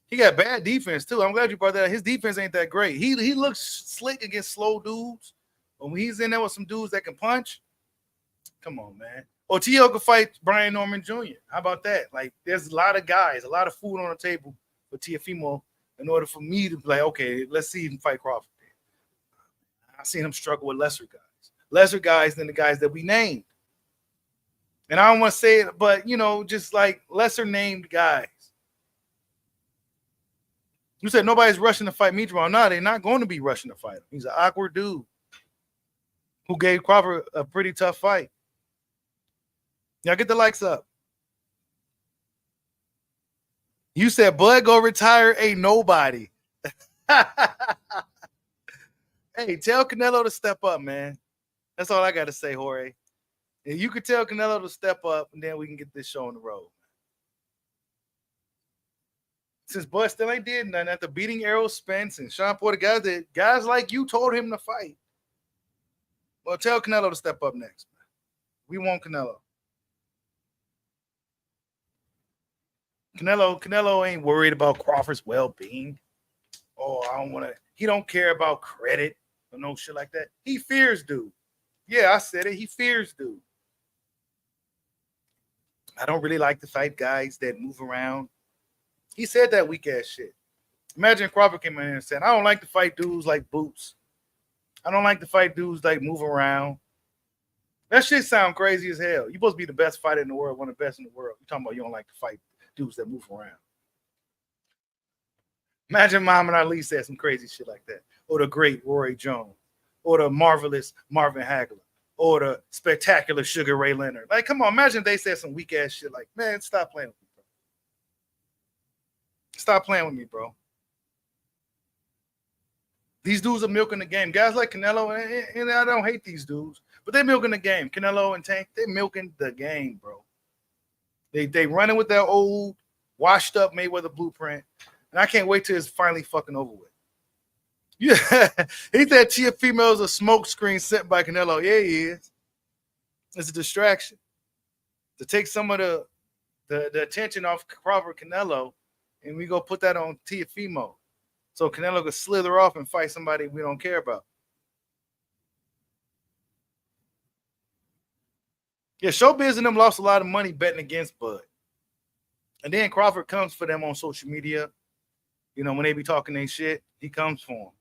He got bad defense, too. I'm glad you brought that up. His defense ain't that great. He looks slick against slow dudes. But when he's in there with some dudes that can punch, come on, man. Or Teo could fight Brian Norman Jr. How about that? Like, there's a lot of guys, a lot of food on the table for Teofimo in order for me to be like, okay, let's see him fight Crawford. I've seen him struggle with lesser guys than the guys that we named. And I don't want to say it, but, you know, just like lesser named guys. You said nobody's rushing to fight Madrimov. No, they're not going to be rushing to fight him. He's an awkward dude who gave Crawford a pretty tough fight. Y'all get the likes up. You said Bud go retire, ain't nobody. Hey, tell Canelo to step up, man. That's all I got to say, Jorge. And you could tell Canelo to step up, and then we can get this show on the road. Since Bud still ain't did nothing after beating Errol Spence and Sean Porter, guys like you told him to fight. Well, tell Canelo to step up next. Man. We want Canelo. Canelo ain't worried about Crawford's well-being. Oh, I don't want to. He don't care about credit or no shit like that. He fears dude. Yeah, I said it. He fears dude. I don't really like to fight guys that move around. He said that weak ass shit. Imagine Crawford came in and said, I don't like to fight dudes like Boots. I don't like to fight dudes like move around. That shit sound crazy as hell. You're supposed to be the best fighter in the world, one of the best in the world. You're talking about you don't like to fight dudes that move around. Imagine Muhammad Ali said some crazy shit like that. Or the great Roy Jones. Or the marvelous Marvin Hagler. Or the spectacular Sugar Ray Leonard. Like, come on, imagine if they said some weak ass shit like, man, stop playing with me, bro. Stop playing with me, bro. These dudes are milking the game. Guys like Canelo, and I don't hate these dudes, but they're milking the game. Canelo and Tank, they're milking the game, bro. They running with that old, washed up Mayweather blueprint, and I can't wait till it's finally fucking over with. Yeah, he said Teofimo is a smoke screen sent by Canelo. Yeah, he is. It's a distraction to take some of the attention off Crawford Canelo, and we go put that on Teofimo. So Canelo could slither off and fight somebody we don't care about. Yeah, Showbiz and them lost a lot of money betting against Bud. And then Crawford comes for them on social media. You know, when they be talking their shit, he comes for them.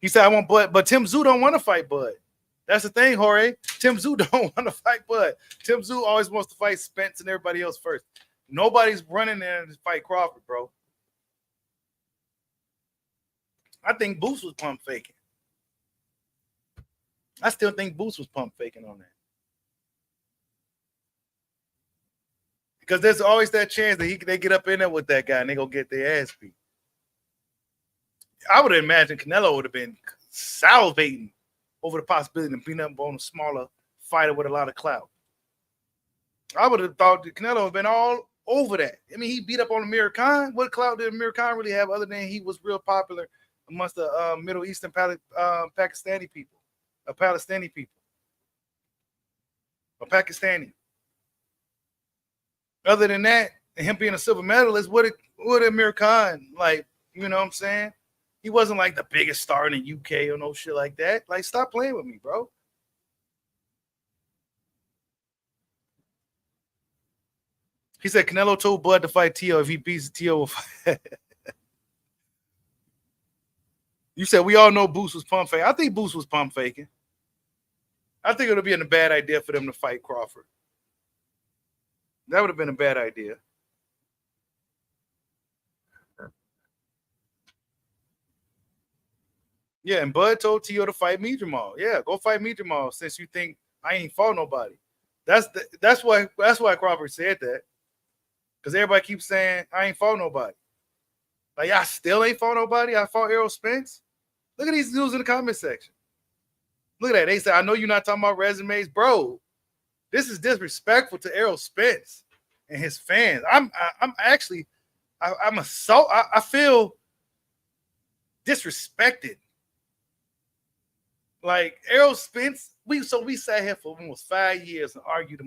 He said, I want Bud, but Tim Tszyu don't want to fight Bud. That's the thing, Jorge. Tim Tszyu don't want to fight Bud. Tim Tszyu always wants to fight Spence and everybody else first. Nobody's running there to fight Crawford, bro. I think Boots was pump faking. I still think Boots was pump faking on that. Because there's always that chance that they get up in there with that guy and they go get their ass beat. I would imagine Canelo would have been salivating over the possibility of beating up on a smaller fighter with a lot of clout. I would have thought that Canelo would have been all over that. I mean, he beat up on Amir Khan. What clout did Amir Khan really have other than he was real popular amongst the Middle Eastern Pakistani people, Palestinian people, or Pakistani? Other than that, And him being a silver medalist, what did Amir Khan, like, you know what I'm saying? He wasn't like the biggest star in the UK or no shit like that. Like, stop playing with me, bro. He said Canelo told Bud to fight Teo. If he beats Teo, will fight. You said we all know Boost was pump faking. I think Boost was pump faking. I think it would have been a bad idea for them to fight Crawford. That would have been a bad idea. Yeah, and Bud told Teo to fight Madrimov. Yeah, go fight Madrimov since you think I ain't fought nobody. That's why Crawford said that. Because everybody keeps saying I ain't fought nobody. Like, I still ain't fought nobody. I fought Errol Spence. Look at these dudes in the comment section. Look at that. They say, I know you're not talking about resumes. Bro, this is disrespectful to Errol Spence and his fans. I'm I feel disrespected. Like, Errol Spence, we sat here for almost 5 years and argued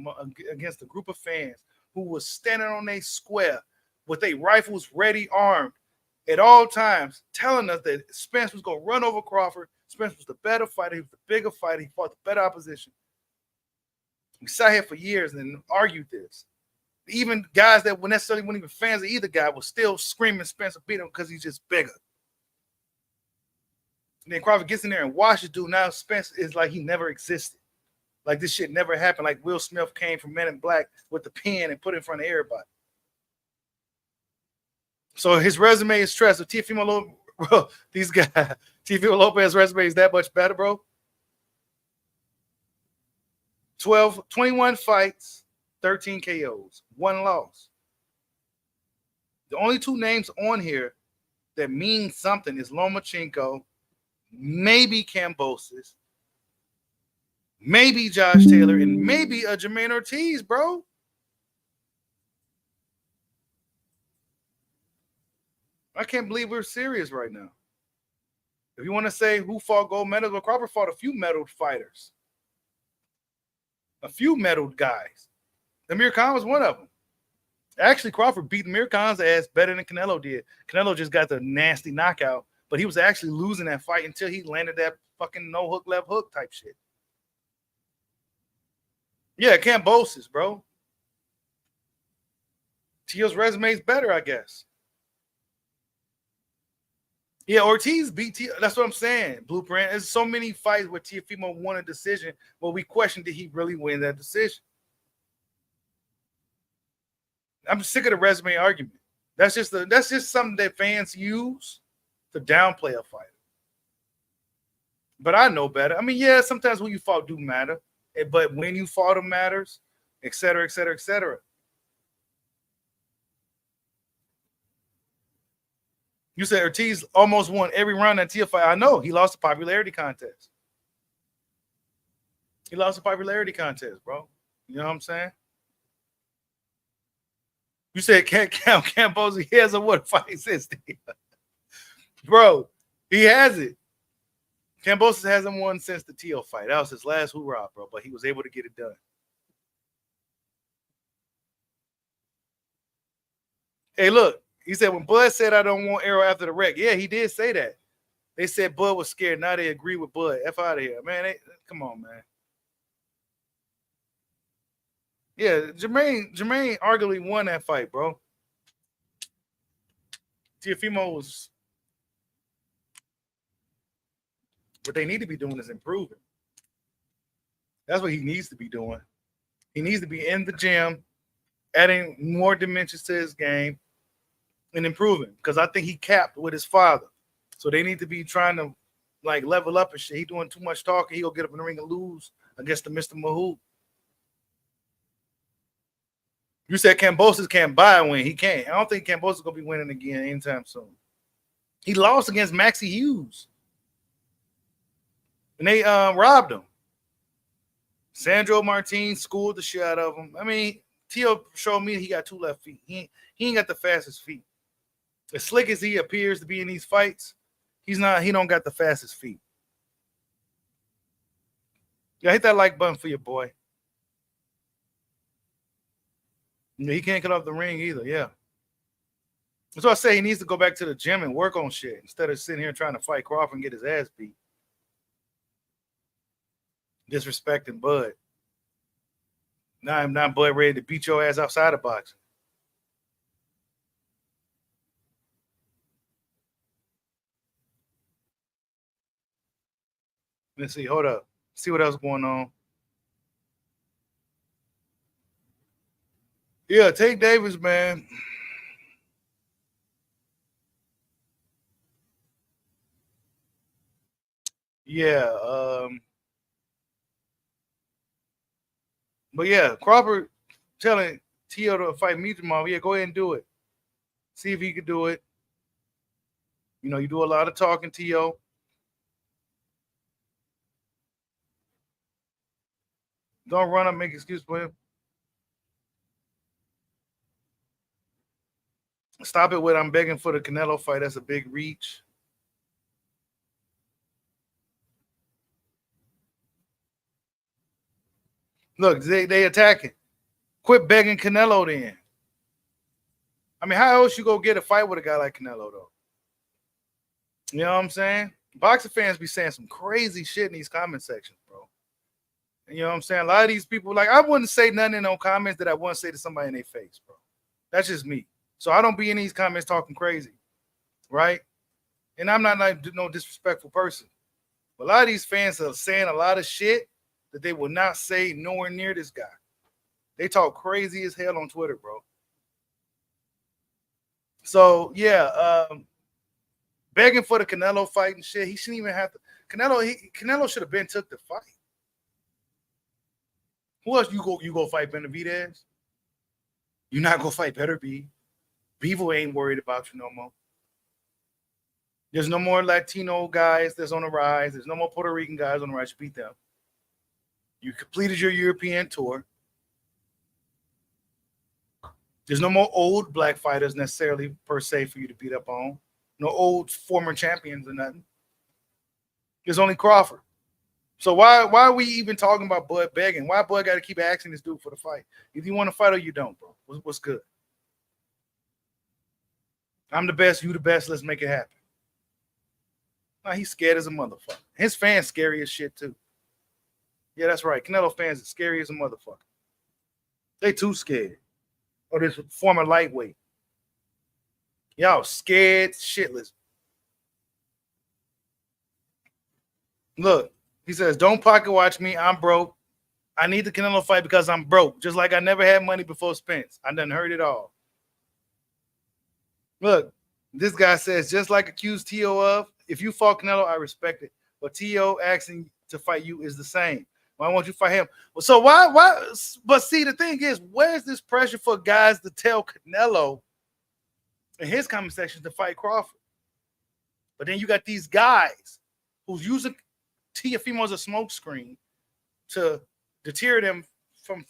against a group of fans who was standing on their square with their rifles ready, armed at all times, telling us that Spence was going to run over Crawford. Spence was the better fighter. He was the bigger fighter. He fought the better opposition. We sat here for years and argued this. Even guys that necessarily weren't even fans of either guy were still screaming Spence beat him because he's just bigger. And then Crawford gets in there and washes dude. Now Spence is like he never existed. Like this shit never happened. Like Will Smith came from Men in Black with the pen and put it in front of everybody. So his resume is stressed. So Teofimo, bro, these guys, Teofimo Lopez resume is that much better, bro. 21 fights, 13 KOs, 1 loss. The only 2 names on here that mean something is Lomachenko, maybe Kambosos, maybe Josh Taylor, and maybe a Jermaine Ortiz, bro. I can't believe we're serious right now. If you want to say who fought gold medals, well, Crawford fought a few medaled fighters. A few medaled guys. Amir Khan was one of them. Actually, Crawford beat Amir Khan's ass better than Canelo did. Canelo just got the nasty knockout, but he was actually losing that fight until he landed that fucking no hook, left hook type shit. Yeah, Kambosos, bro. Teo's resume is better, I guess. Yeah, Ortiz beat Teo. That's what I'm saying. Blueprint. There's so many fights where Teofimo won a decision, but we questioned, did he really win that decision? I'm sick of the resume argument. That's just something that fans use to downplay a fighter. But I know better. I mean, yeah, sometimes who you fought do matter, but when you fought them matters, et cetera, et cetera, et cetera. You said Ortiz almost won every round at Teo fight. I know he lost the popularity contest. He lost the popularity contest, bro. You know what I'm saying? You said Kambosos, he hasn't won a fight since then. Bro, he has it. Kambosos hasn't won since the Teo fight. That was his last hoorah, bro, but he was able to get it done. Hey, look, he said when Bud said I don't want Errol after the wreck. Yeah, he did say that. They said Bud was scared. Now they agree with Bud. F out of here, man. Come on, man. Yeah, Jermaine arguably won that fight, bro. Teofimo was. What they need to be doing is improving. That's what he needs to be doing. He needs to be in the gym, adding more dimensions to his game, and improving. Because I think he capped with his father. So they need to be trying to like level up and shit. He doing too much talking. He'll get up in the ring and lose against the Mr. Mahout. You said Kambosos can't buy a win. He can't. I don't think Kambosos is going to be winning again anytime soon. He lost against Maxie Hughes. And they robbed him. Sandro Martin schooled the shit out of him. I mean, Teo showed me he got 2 left feet. He ain't got the fastest feet. As slick as he appears to be in these fights, he don't got the fastest feet. Yeah, hit that like button for your boy. He can't get off the ring either. Yeah. That's why I say he needs to go back to the gym and work on shit instead of sitting here trying to fight Crawford and get his ass beat. Disrespecting Bud. Now I'm not Bud ready to beat your ass outside of boxing. Let's see. Hold up. See what else going on. Yeah, Tank Davis, man. Yeah. But yeah, Crawford telling Teo to fight Madrimov. Yeah, go ahead and do it. See if he could do it. You know, you do a lot of talking, Teo. Don't run up, make excuse for him. Stop it with I'm begging for the Canelo fight. That's a big reach. Look, they attacking. Quit begging Canelo then. I mean, how else you go get a fight with a guy like Canelo, though? You know what I'm saying? Boxing fans be saying some crazy shit in these comment sections, bro. And you know what I'm saying? A lot of these people, like, I wouldn't say nothing in no comments that I wouldn't say to somebody in their face, bro. That's just me. So I don't be in these comments talking crazy, right? And I'm not like no disrespectful person. But a lot of these fans are saying a lot of shit that they will not say nowhere near this guy. They talk crazy as hell on Twitter, bro. So yeah, begging for the Canelo fight and shit. He shouldn't even have to. Canelo should have been took the fight. Who else you go fight Benavidez? You're not gonna fight Better B. Bevo ain't worried about you no more. There's no more Latino guys that's on the rise. There's no more Puerto Rican guys on the rise. You beat them. You completed your European tour. There's no more old black fighters necessarily per se for you to beat up on. No old former champions or nothing. There's only Crawford. So why are we even talking about Bud begging? Why Bud got to keep asking this dude for the fight? If you want to fight or you don't, bro. What's good? I'm the best. You the best. Let's make it happen. Nah, he's scared as a motherfucker. His fans scary as shit too. Yeah, that's right. Canelo fans are scary as a motherfucker. They too scared. Or this former lightweight. Y'all scared shitless. Look, he says, don't pocket watch me. I'm broke. I need the Canelo fight because I'm broke. Just like I never had money before Spence. I done heard it all. Look, this guy says, just like accused Teo of, if you fought Canelo, I respect it. But Teo asking to fight you is the same. Why won't you fight him? Well, so why? But see, the thing is, where's this pressure for guys to tell Canelo in his comment section to fight Crawford? But then you got these guys who's using Teofimo as a smokescreen to deter them from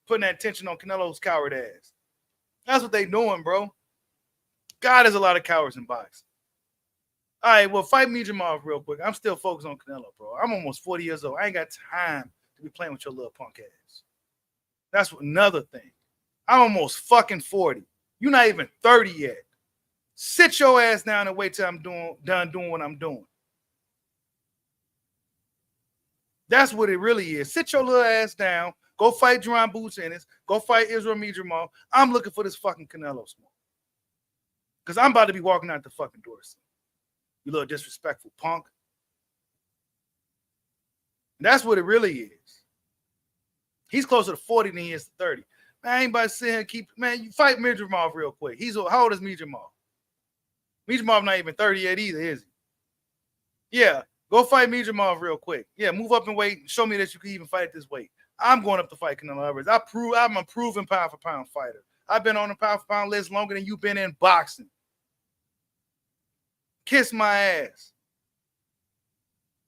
putting that attention on Canelo's coward ass. That's what they doing, bro. God, there's a lot of cowards in boxing. All right, well, fight Madrimov real quick. I'm still focused on Canelo, bro. I'm almost 40 years old. I ain't got time to be playing with your little punk ass. That's another thing. I'm almost fucking 40. You're not even 30 yet. Sit your ass down and wait till I'm done doing what I'm doing. That's what it really is. Sit your little ass down. Go fight Jerron Boots Ennis. Go fight Israil Madrimov. I'm looking for this fucking Canelo smoke. Because I'm about to be walking out the fucking door soon. You little disrespectful punk. And that's what it really is. He's closer to 40 than he is to 30. Man, I ain't about to sit here and keep, man, you fight Madrimov real quick. How old is Madrimov? Madrimov not even 30 yet either, is he? Yeah, go fight Madrimov real quick. Yeah, move up and weight. Show me that you can even fight at this weight. I'm going up to fight Canelo Alvarez. I'm a proven pound for pound fighter. I've been on the pound for pound list longer than you've been in boxing. Kiss my ass.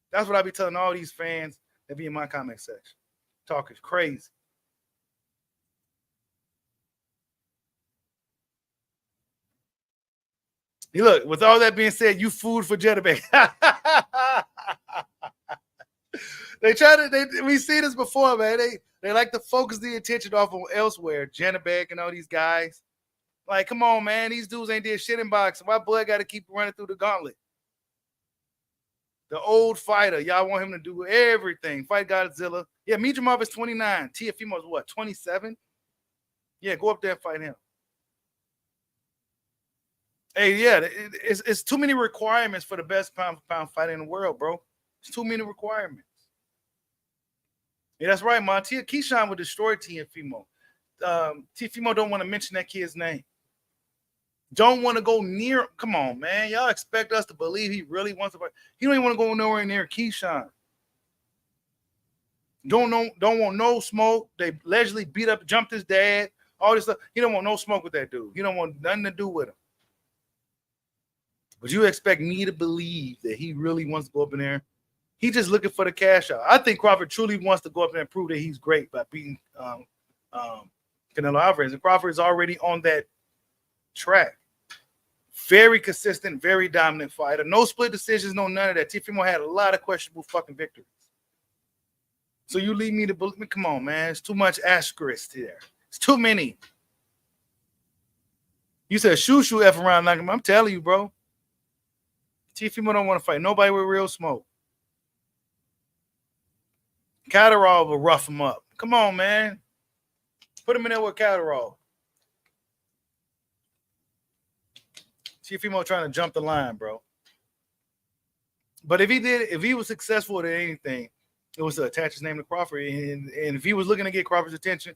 That's what I be telling all these fans that be in my comment section. Talking crazy. Hey, look, with all that being said, you food for Jetterbeck. We see this before, man. They like to focus the attention off on elsewhere. Janabek and all these guys. Like, come on, man. These dudes ain't did shit in boxing. Why Bud got to keep running through the gauntlet? The old fighter. Y'all want him to do everything. Fight Godzilla. Yeah, Madrimov is 29. Teofimo is what, 27? Yeah, go up there and fight him. Hey, yeah, it's too many requirements for the best pound-for-pound fighter in the world, bro. It's too many requirements. Yeah, that's right, man. Keyshawn would destroy Teofimo. Teofimo don't want to mention that kid's name. Don't want to go near. Come on, man. Y'all expect us to believe he really wants to fight. He don't even want to go nowhere near Keyshawn. Don't want no smoke. They allegedly jumped his dad. All this stuff. He don't want no smoke with that dude. He don't want nothing to do with him. But you expect me to believe that he really wants to go up in there? He's just looking for the cash out. I think Crawford truly wants to go up there and prove that he's great by beating Canelo Alvarez. And Crawford is already on that track. Very consistent, very dominant fighter. No split decisions, no none of that. Teofimo had a lot of questionable fucking victories. So you lead me to believe? Come on, man. It's too much asterisk there. It's too many. You said shoo F around like him. I'm telling you, bro. Teofimo don't want to fight nobody with real smoke. Catterall will rough him up. Come on, man. Put him in there with Catterall. Teofimo trying to jump the line, bro. But if he was successful at anything, it was to attach his name to Crawford. And if he was looking to get Crawford's attention,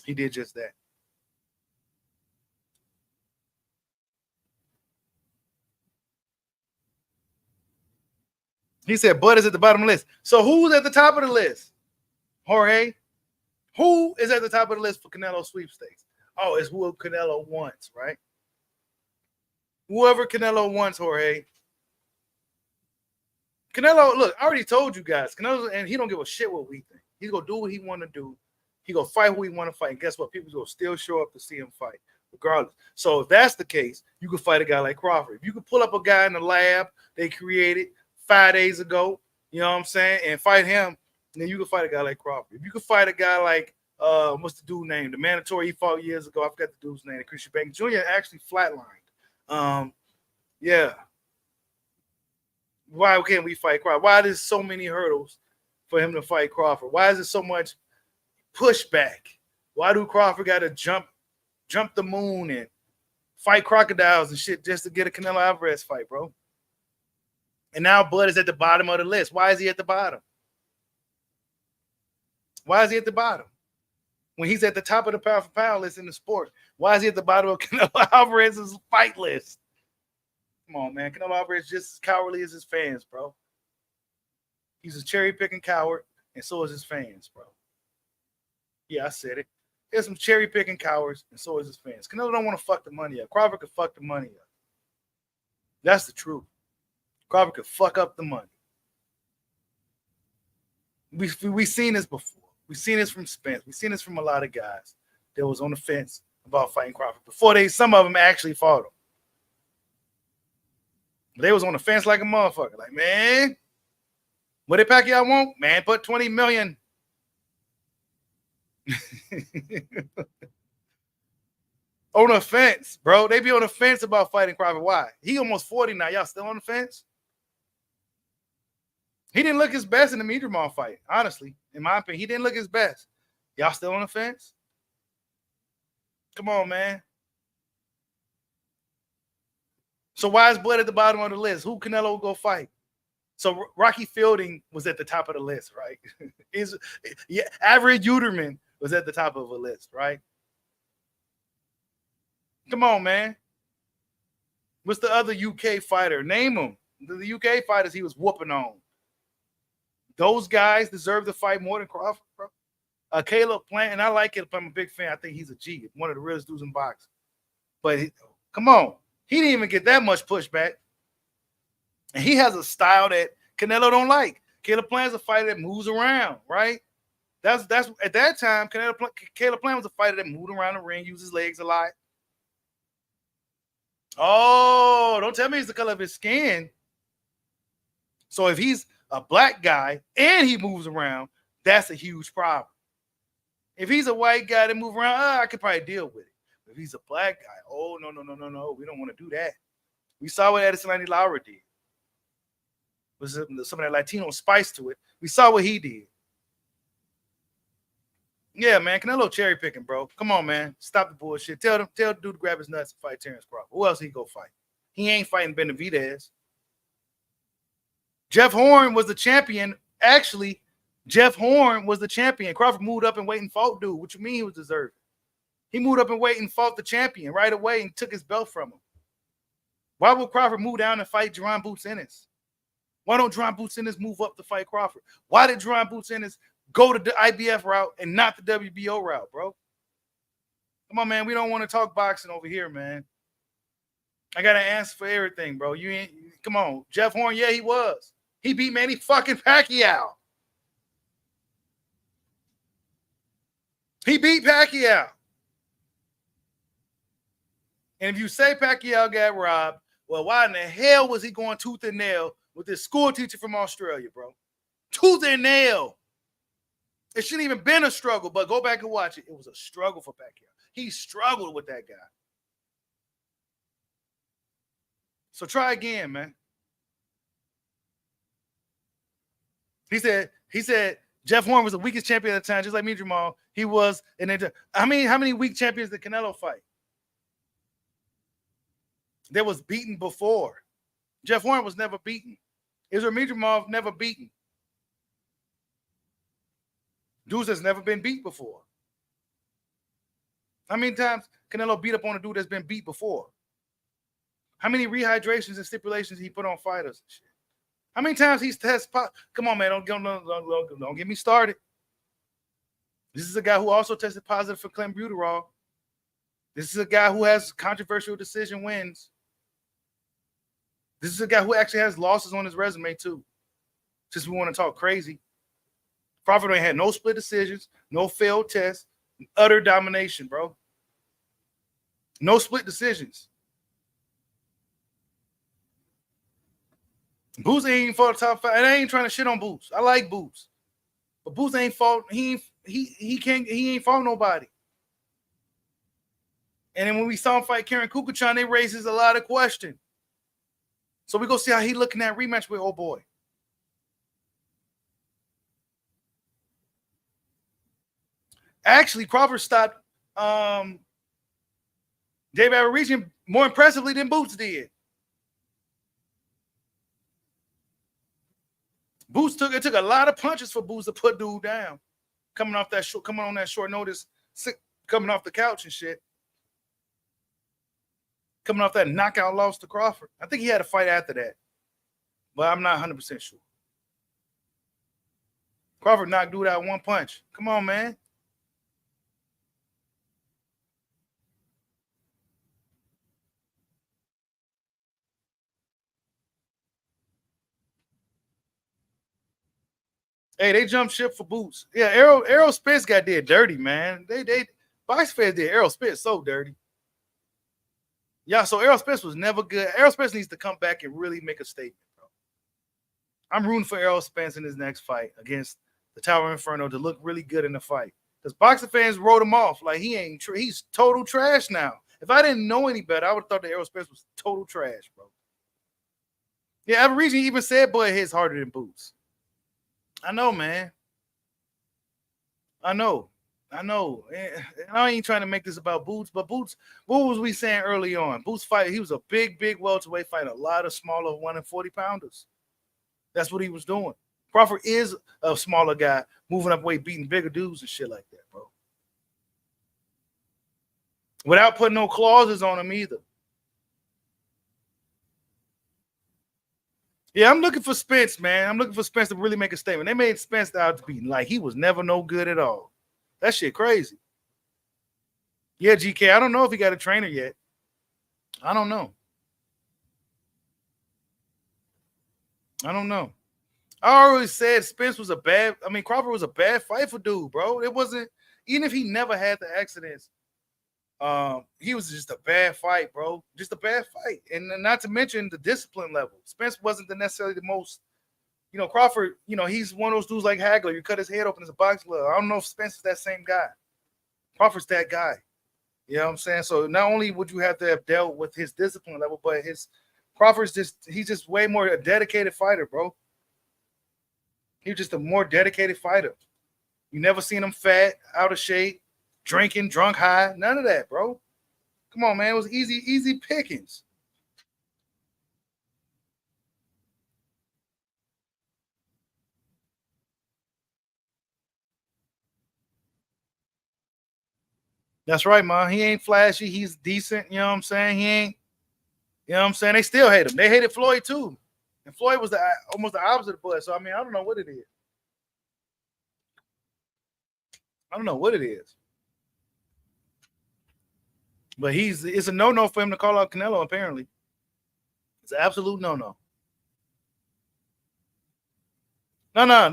he did just that. He said Bud is at the bottom of the list. So who's at the top of the list? Jorge? Who is at the top of the list for Canelo sweepstakes? Oh, it's who Canelo wants, right? Whoever Canelo wants, Jorge. Canelo, look, I already told you guys. Canelo, and he don't give a shit what we think. He's going to do what he want to do. He going to fight who he want to fight. And guess what? People will still show up to see him fight, regardless. So if that's the case, you can fight a guy like Crawford. If you could pull up a guy in the lab they created 5 days ago, you know what I'm saying, and fight him, then you can fight a guy like Crawford. If you could fight a guy like, what's the dude name? The mandatory he fought years ago. I forgot the dude's name. Christian Bank Jr. actually flatlined. Yeah. Why can't we fight Crawford? Why there's so many hurdles for him to fight Crawford? Why is there so much pushback? Why do Crawford got to jump the moon and fight crocodiles and shit just to get a Canelo Alvarez fight, bro? And now Bud is at the bottom of the list. Why is he at the bottom? Why is he at the bottom? When he's at the top of the pound-for-pound list in the sport, why is he at the bottom of Canelo Alvarez's fight list? Come on, man. Canelo Alvarez is just as cowardly as his fans, bro. He's a cherry-picking coward, and so is his fans, bro. Yeah, I said it. There's some cherry-picking cowards, and so is his fans. Canelo don't want to fuck the money up. Crawford could fuck the money up. That's the truth. Crawford could fuck up the money. We've seen this before. We've seen this from Spence. We've seen this from a lot of guys that was on the fence about fighting Crawford before some of them actually fought him. They was on the fence like a motherfucker. Like, man, what did Pacquiao want? Man, put $20 million. On the fence, bro. They be on the fence about fighting Crawford. Why? He almost 40 now. Y'all still on the fence? He didn't look his best in the Madrimov fight, honestly. In my opinion, he didn't look his best. Y'all still on the fence? Come on, man. So why is Bud at the bottom of the list? Who Canelo will go fight? So Rocky Fielding was at the top of the list, right? Average Uterman was at the top of a list, right? Come on, man. What's the other UK fighter? Name them. The UK fighters he was whooping on. Those guys deserve to fight more than Crawford, bro. Caleb Plant, and I like it. I'm a big fan. I think he's a G, one of the realest dudes in boxing. But come on. He didn't even get that much pushback. And he has a style that Canelo don't like. Caleb Plant's a fighter that moves around, right? That's at that time, Caleb Plant was a fighter that moved around the ring, used his legs a lot. Oh, don't tell me it's the color of his skin. So if he's a black guy and he moves around, that's a huge problem. If he's a white guy that move around, I could probably deal with it. If he's a black guy, oh, no. We don't want to do that. We saw what Edison Laura did. Was some of that Latino spice to it. We saw what he did. Yeah, man. Canelo cherry picking, bro. Come on, man. Stop the bullshit. Tell the dude to grab his nuts and fight Terence Crawford. Who else he go fight? He ain't fighting Benavidez. Jeff Horn was the champion. Actually, Jeff Horn was the champion. Crawford moved up and waited and fought dude. What you mean he was deserving? He moved up and waited and fought the champion right away and took his belt from him. Why would Crawford move down and fight Jerron Boots Ennis? Why don't Jerron Boots Ennis move up to fight Crawford? Why did Jerron Boots Ennis go to the IBF route and not the WBO route, bro? Come on, man. We don't want to talk boxing over here, man. I got to answer for everything, bro. You ain't, come on. Jeff Horn, yeah, he was. He beat Manny fucking Pacquiao. He beat Pacquiao. And if you say Pacquiao got robbed, well, why in the hell was he going tooth and nail with this school teacher from Australia, bro? Tooth and nail. It shouldn't even been a struggle, but go back and watch it. It was a struggle for Pacquiao. He struggled with that guy. So try again, man. He said Jeff Horn was the weakest champion at the time, just like me, Jamal. He was. And then, how many weak champions did Canelo fight? That was beaten before. Jeff Horn was never beaten. Israil Madrimov never beaten. Dudes has never been beat before. How many times Canelo beat up on a dude that's been beat before? How many rehydrations and stipulations he put on fighters and shit? How many times he's tested? Come on, man, don't get me started. This is a guy who also tested positive for clenbuterol. This is a guy who has controversial decision wins. This is a guy who actually has losses on his resume, too. Since we want to talk crazy. Crawford ain't had no split decisions, no failed tests, utter domination, bro. No split decisions. Boots ain't fought top five. And I ain't trying to shit on Boots. I like Boots. But Boots ain't fought. He ain't fought nobody. And then when we saw him fight Karen Kukuchan, they raises a lot of questions. So we go see how he looking at rematch with old boy. Actually, Crawford stopped David Aberrizian more impressively than Boots did. It took a lot of punches for Boots to put dude down. Coming on that short notice, coming off the couch and shit. Coming off that knockout loss to Crawford. I think he had a fight after that. But I'm not 100% sure. Crawford knocked dude out one punch. Come on, man. Hey, they jumped ship for Boots. Yeah, Errol Spence got did dirty, man. They Box fans did Errol Spence so dirty. Yeah, so Errol Spence was never good. Errol Spence needs to come back and really make a statement, bro. I'm rooting for Errol Spence in his next fight against the Tower Inferno to look really good in the fight. Because boxing fans wrote him off like he's total trash now. If I didn't know any better, I would have thought that Errol Spence was total trash, bro. Yeah, Aberrizian even said boy hits harder than Boots. I know, man. I know. And I ain't trying to make this about Boots, but Boots, what was we saying early on? Boots fight, he was a big welterweight fighting a lot of smaller 140 pounders. That's what he was doing. Crawford is a smaller guy, moving up weight, beating bigger dudes and shit like that, bro. Without putting no clauses on him either. Yeah, I'm looking for Spence, man. I'm looking for Spence to really make a statement. They made Spence out to be like he was never no good at all. That shit crazy. Yeah, GK, I don't know if he got a trainer yet. I don't know. I always said Spence was Crawford was a bad fight for dude, bro. It wasn't, even if he never had the accidents, he was just a bad fight, bro. Just a bad fight. And not to mention the discipline level. Spence wasn't necessarily the most, Crawford, he's one of those dudes like Hagler. You cut his head open as a boxing glove. I don't know if Spence is that same guy. Crawford's that guy. You know what I'm saying? So not only would you have to have dealt with his discipline level, but he's just way more a dedicated fighter, bro. He's just a more dedicated fighter. You never seen him fat, out of shape, drinking, drunk, high. None of that, bro. Come on, man. It was easy pickings. That's right, man. He ain't flashy. He's decent. You know what I'm saying? He ain't, you know what I'm saying? They still hate him. They hated Floyd too. And Floyd was almost the opposite of Bud. So, I mean, I don't know what it is. I don't know what it is. But it's a no-no for him to call out Canelo, apparently. It's an absolute no-no. No.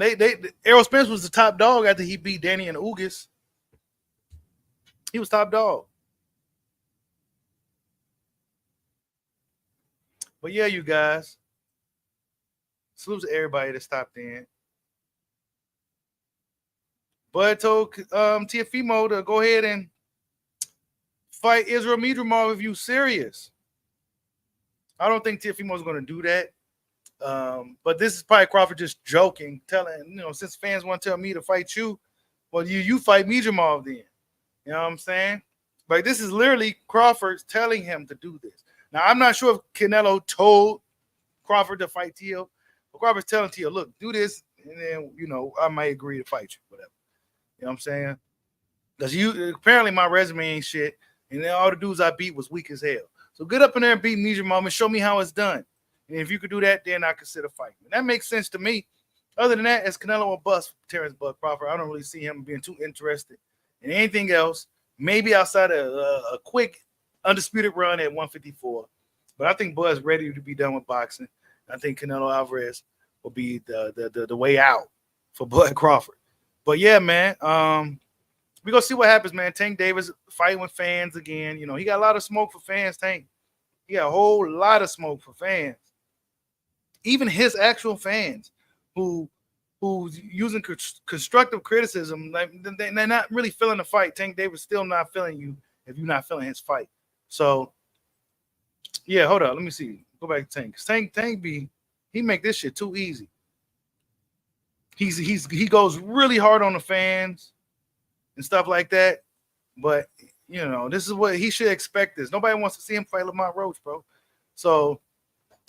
Errol Spence was the top dog after he beat Danny and Ugas. He was top dog. But yeah, you guys. Salute to everybody that stopped in. Bud told Teofimo to go ahead and fight Israil Madrimov if you serious. I don't think Teofimo is going to do that. But this is probably Crawford just joking, telling, since fans want to tell me to fight you, well, you fight Madrimov then. You know what I'm saying? Like, this is literally Crawford telling him to do this. Now, I'm not sure if Canelo told Crawford to fight Teo, but Crawford's telling Teo, look, do this, and then, I might agree to fight you, whatever. You know what I'm saying? Because apparently my resume ain't shit, and then all the dudes I beat was weak as hell. So get up in there and beat Madrimov and show me how it's done. And if you could do that, then I consider fighting. And that makes sense to me. Other than that, it's Canelo or bust Terence Crawford. I don't really see him being too interested in anything else. Maybe outside of a quick undisputed run at 154. But I think Bud's ready to be done with boxing. I think Canelo Alvarez will be the way out for Bud Crawford. But yeah, man, we're gonna see what happens, man. Tank Davis fighting with fans again. He got a lot of smoke for fans, Tank. He got a whole lot of smoke for fans. Even his actual fans who's using constructive criticism, like they're not really feeling the fight. Tank Davis still not feeling you if you're not feeling his fight. So yeah, hold on. Let me see. Go back to Tank. Tank he make this shit too easy. He goes really hard on the fans and stuff like that. But this is what he should expect. This nobody wants to see him fight Lamont Roach, bro. So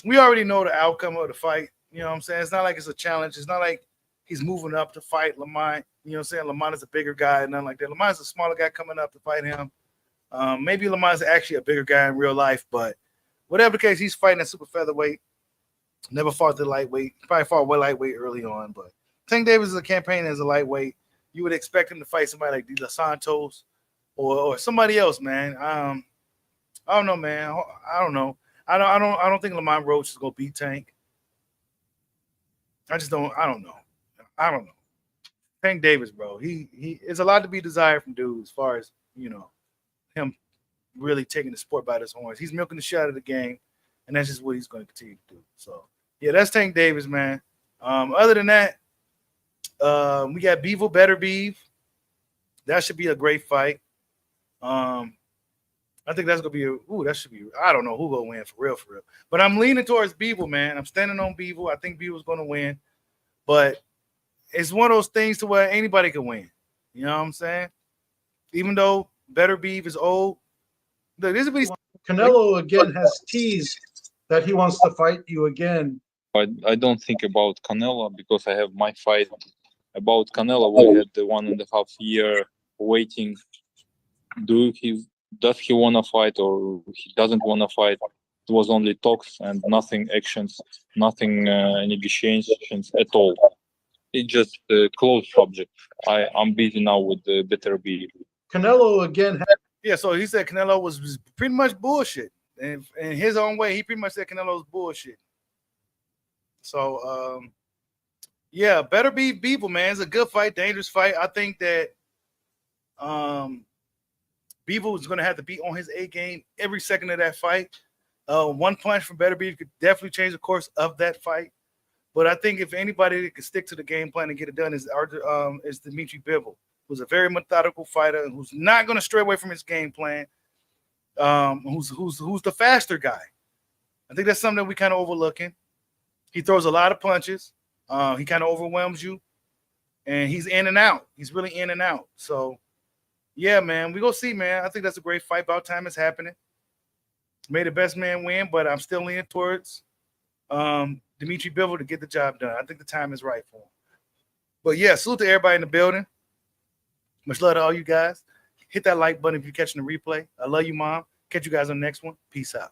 we already know the outcome of the fight. You know what I'm saying? It's not like it's a challenge. It's not like he's moving up to fight Lamont. You know what I'm saying? Lamont is a bigger guy, nothing like that. Lamont's a smaller guy coming up to fight him. Maybe Lamont's actually a bigger guy in real life, but whatever the case, he's fighting at super featherweight. Never fought the lightweight. Probably fought lightweight early on, but Tank Davis is a campaign as a lightweight. You would expect him to fight somebody like De Los Santos or somebody else, man. I don't know, man. I don't know. I don't think Lamont Roach is gonna beat Tank. I don't know. Tank Davis, bro. He it's a lot to be desired from dude as far as him really taking the sport by his horns. He's milking the shit out of the game, and that's just what he's going to continue to do. So yeah, that's Tank Davis, man. Other than that, we got Bivol Better Beef. That should be a great fight. I think that's gonna be that should be. I don't know who gonna win for real. But I'm leaning towards Bivol, man. I'm standing on Bivol. I think Bivol's gonna win, but it's one of those things to where anybody can win. You know what I'm saying? Even though Better Beef is old, Canelo again has teased that he wants to fight you again. I don't think about Canelo because I have my fight. About Canelo, we had the 1.5 year waiting. Does he want to fight or he doesn't want to fight? It was only talks and nothing actions, nothing negotiations at all. It's just a closed subject. I'm busy now with the Better Beef. Canelo again. Yeah, so he said Canelo was pretty much bullshit. And in his own way, he pretty much said Canelo was bullshit. So, yeah, Better Beef Bivol, man. It's a good fight, dangerous fight. I think that Bivol is going to have to be on his A game every second of that fight. One punch from Better Beef could definitely change the course of that fight. But I think if anybody that can stick to the game plan and get it done is Dimitri Bivol, who's a very methodical fighter, who's not going to stray away from his game plan. Who's the faster guy. I think that's something that we kind of overlooking. He throws a lot of punches. He kind of overwhelms you, and he's in and out. He's really in and out. So, yeah, man, we go see, man. I think that's a great fight. About time it's happening. May the best man win, but I'm still leaning towards Dimitri Bivol to get the job done. I think the time is right for him. But yeah, salute to everybody in the building. Much love to all you guys. Hit that like button if you're catching the replay. I love you, Mom. Catch you guys on the next one. Peace out.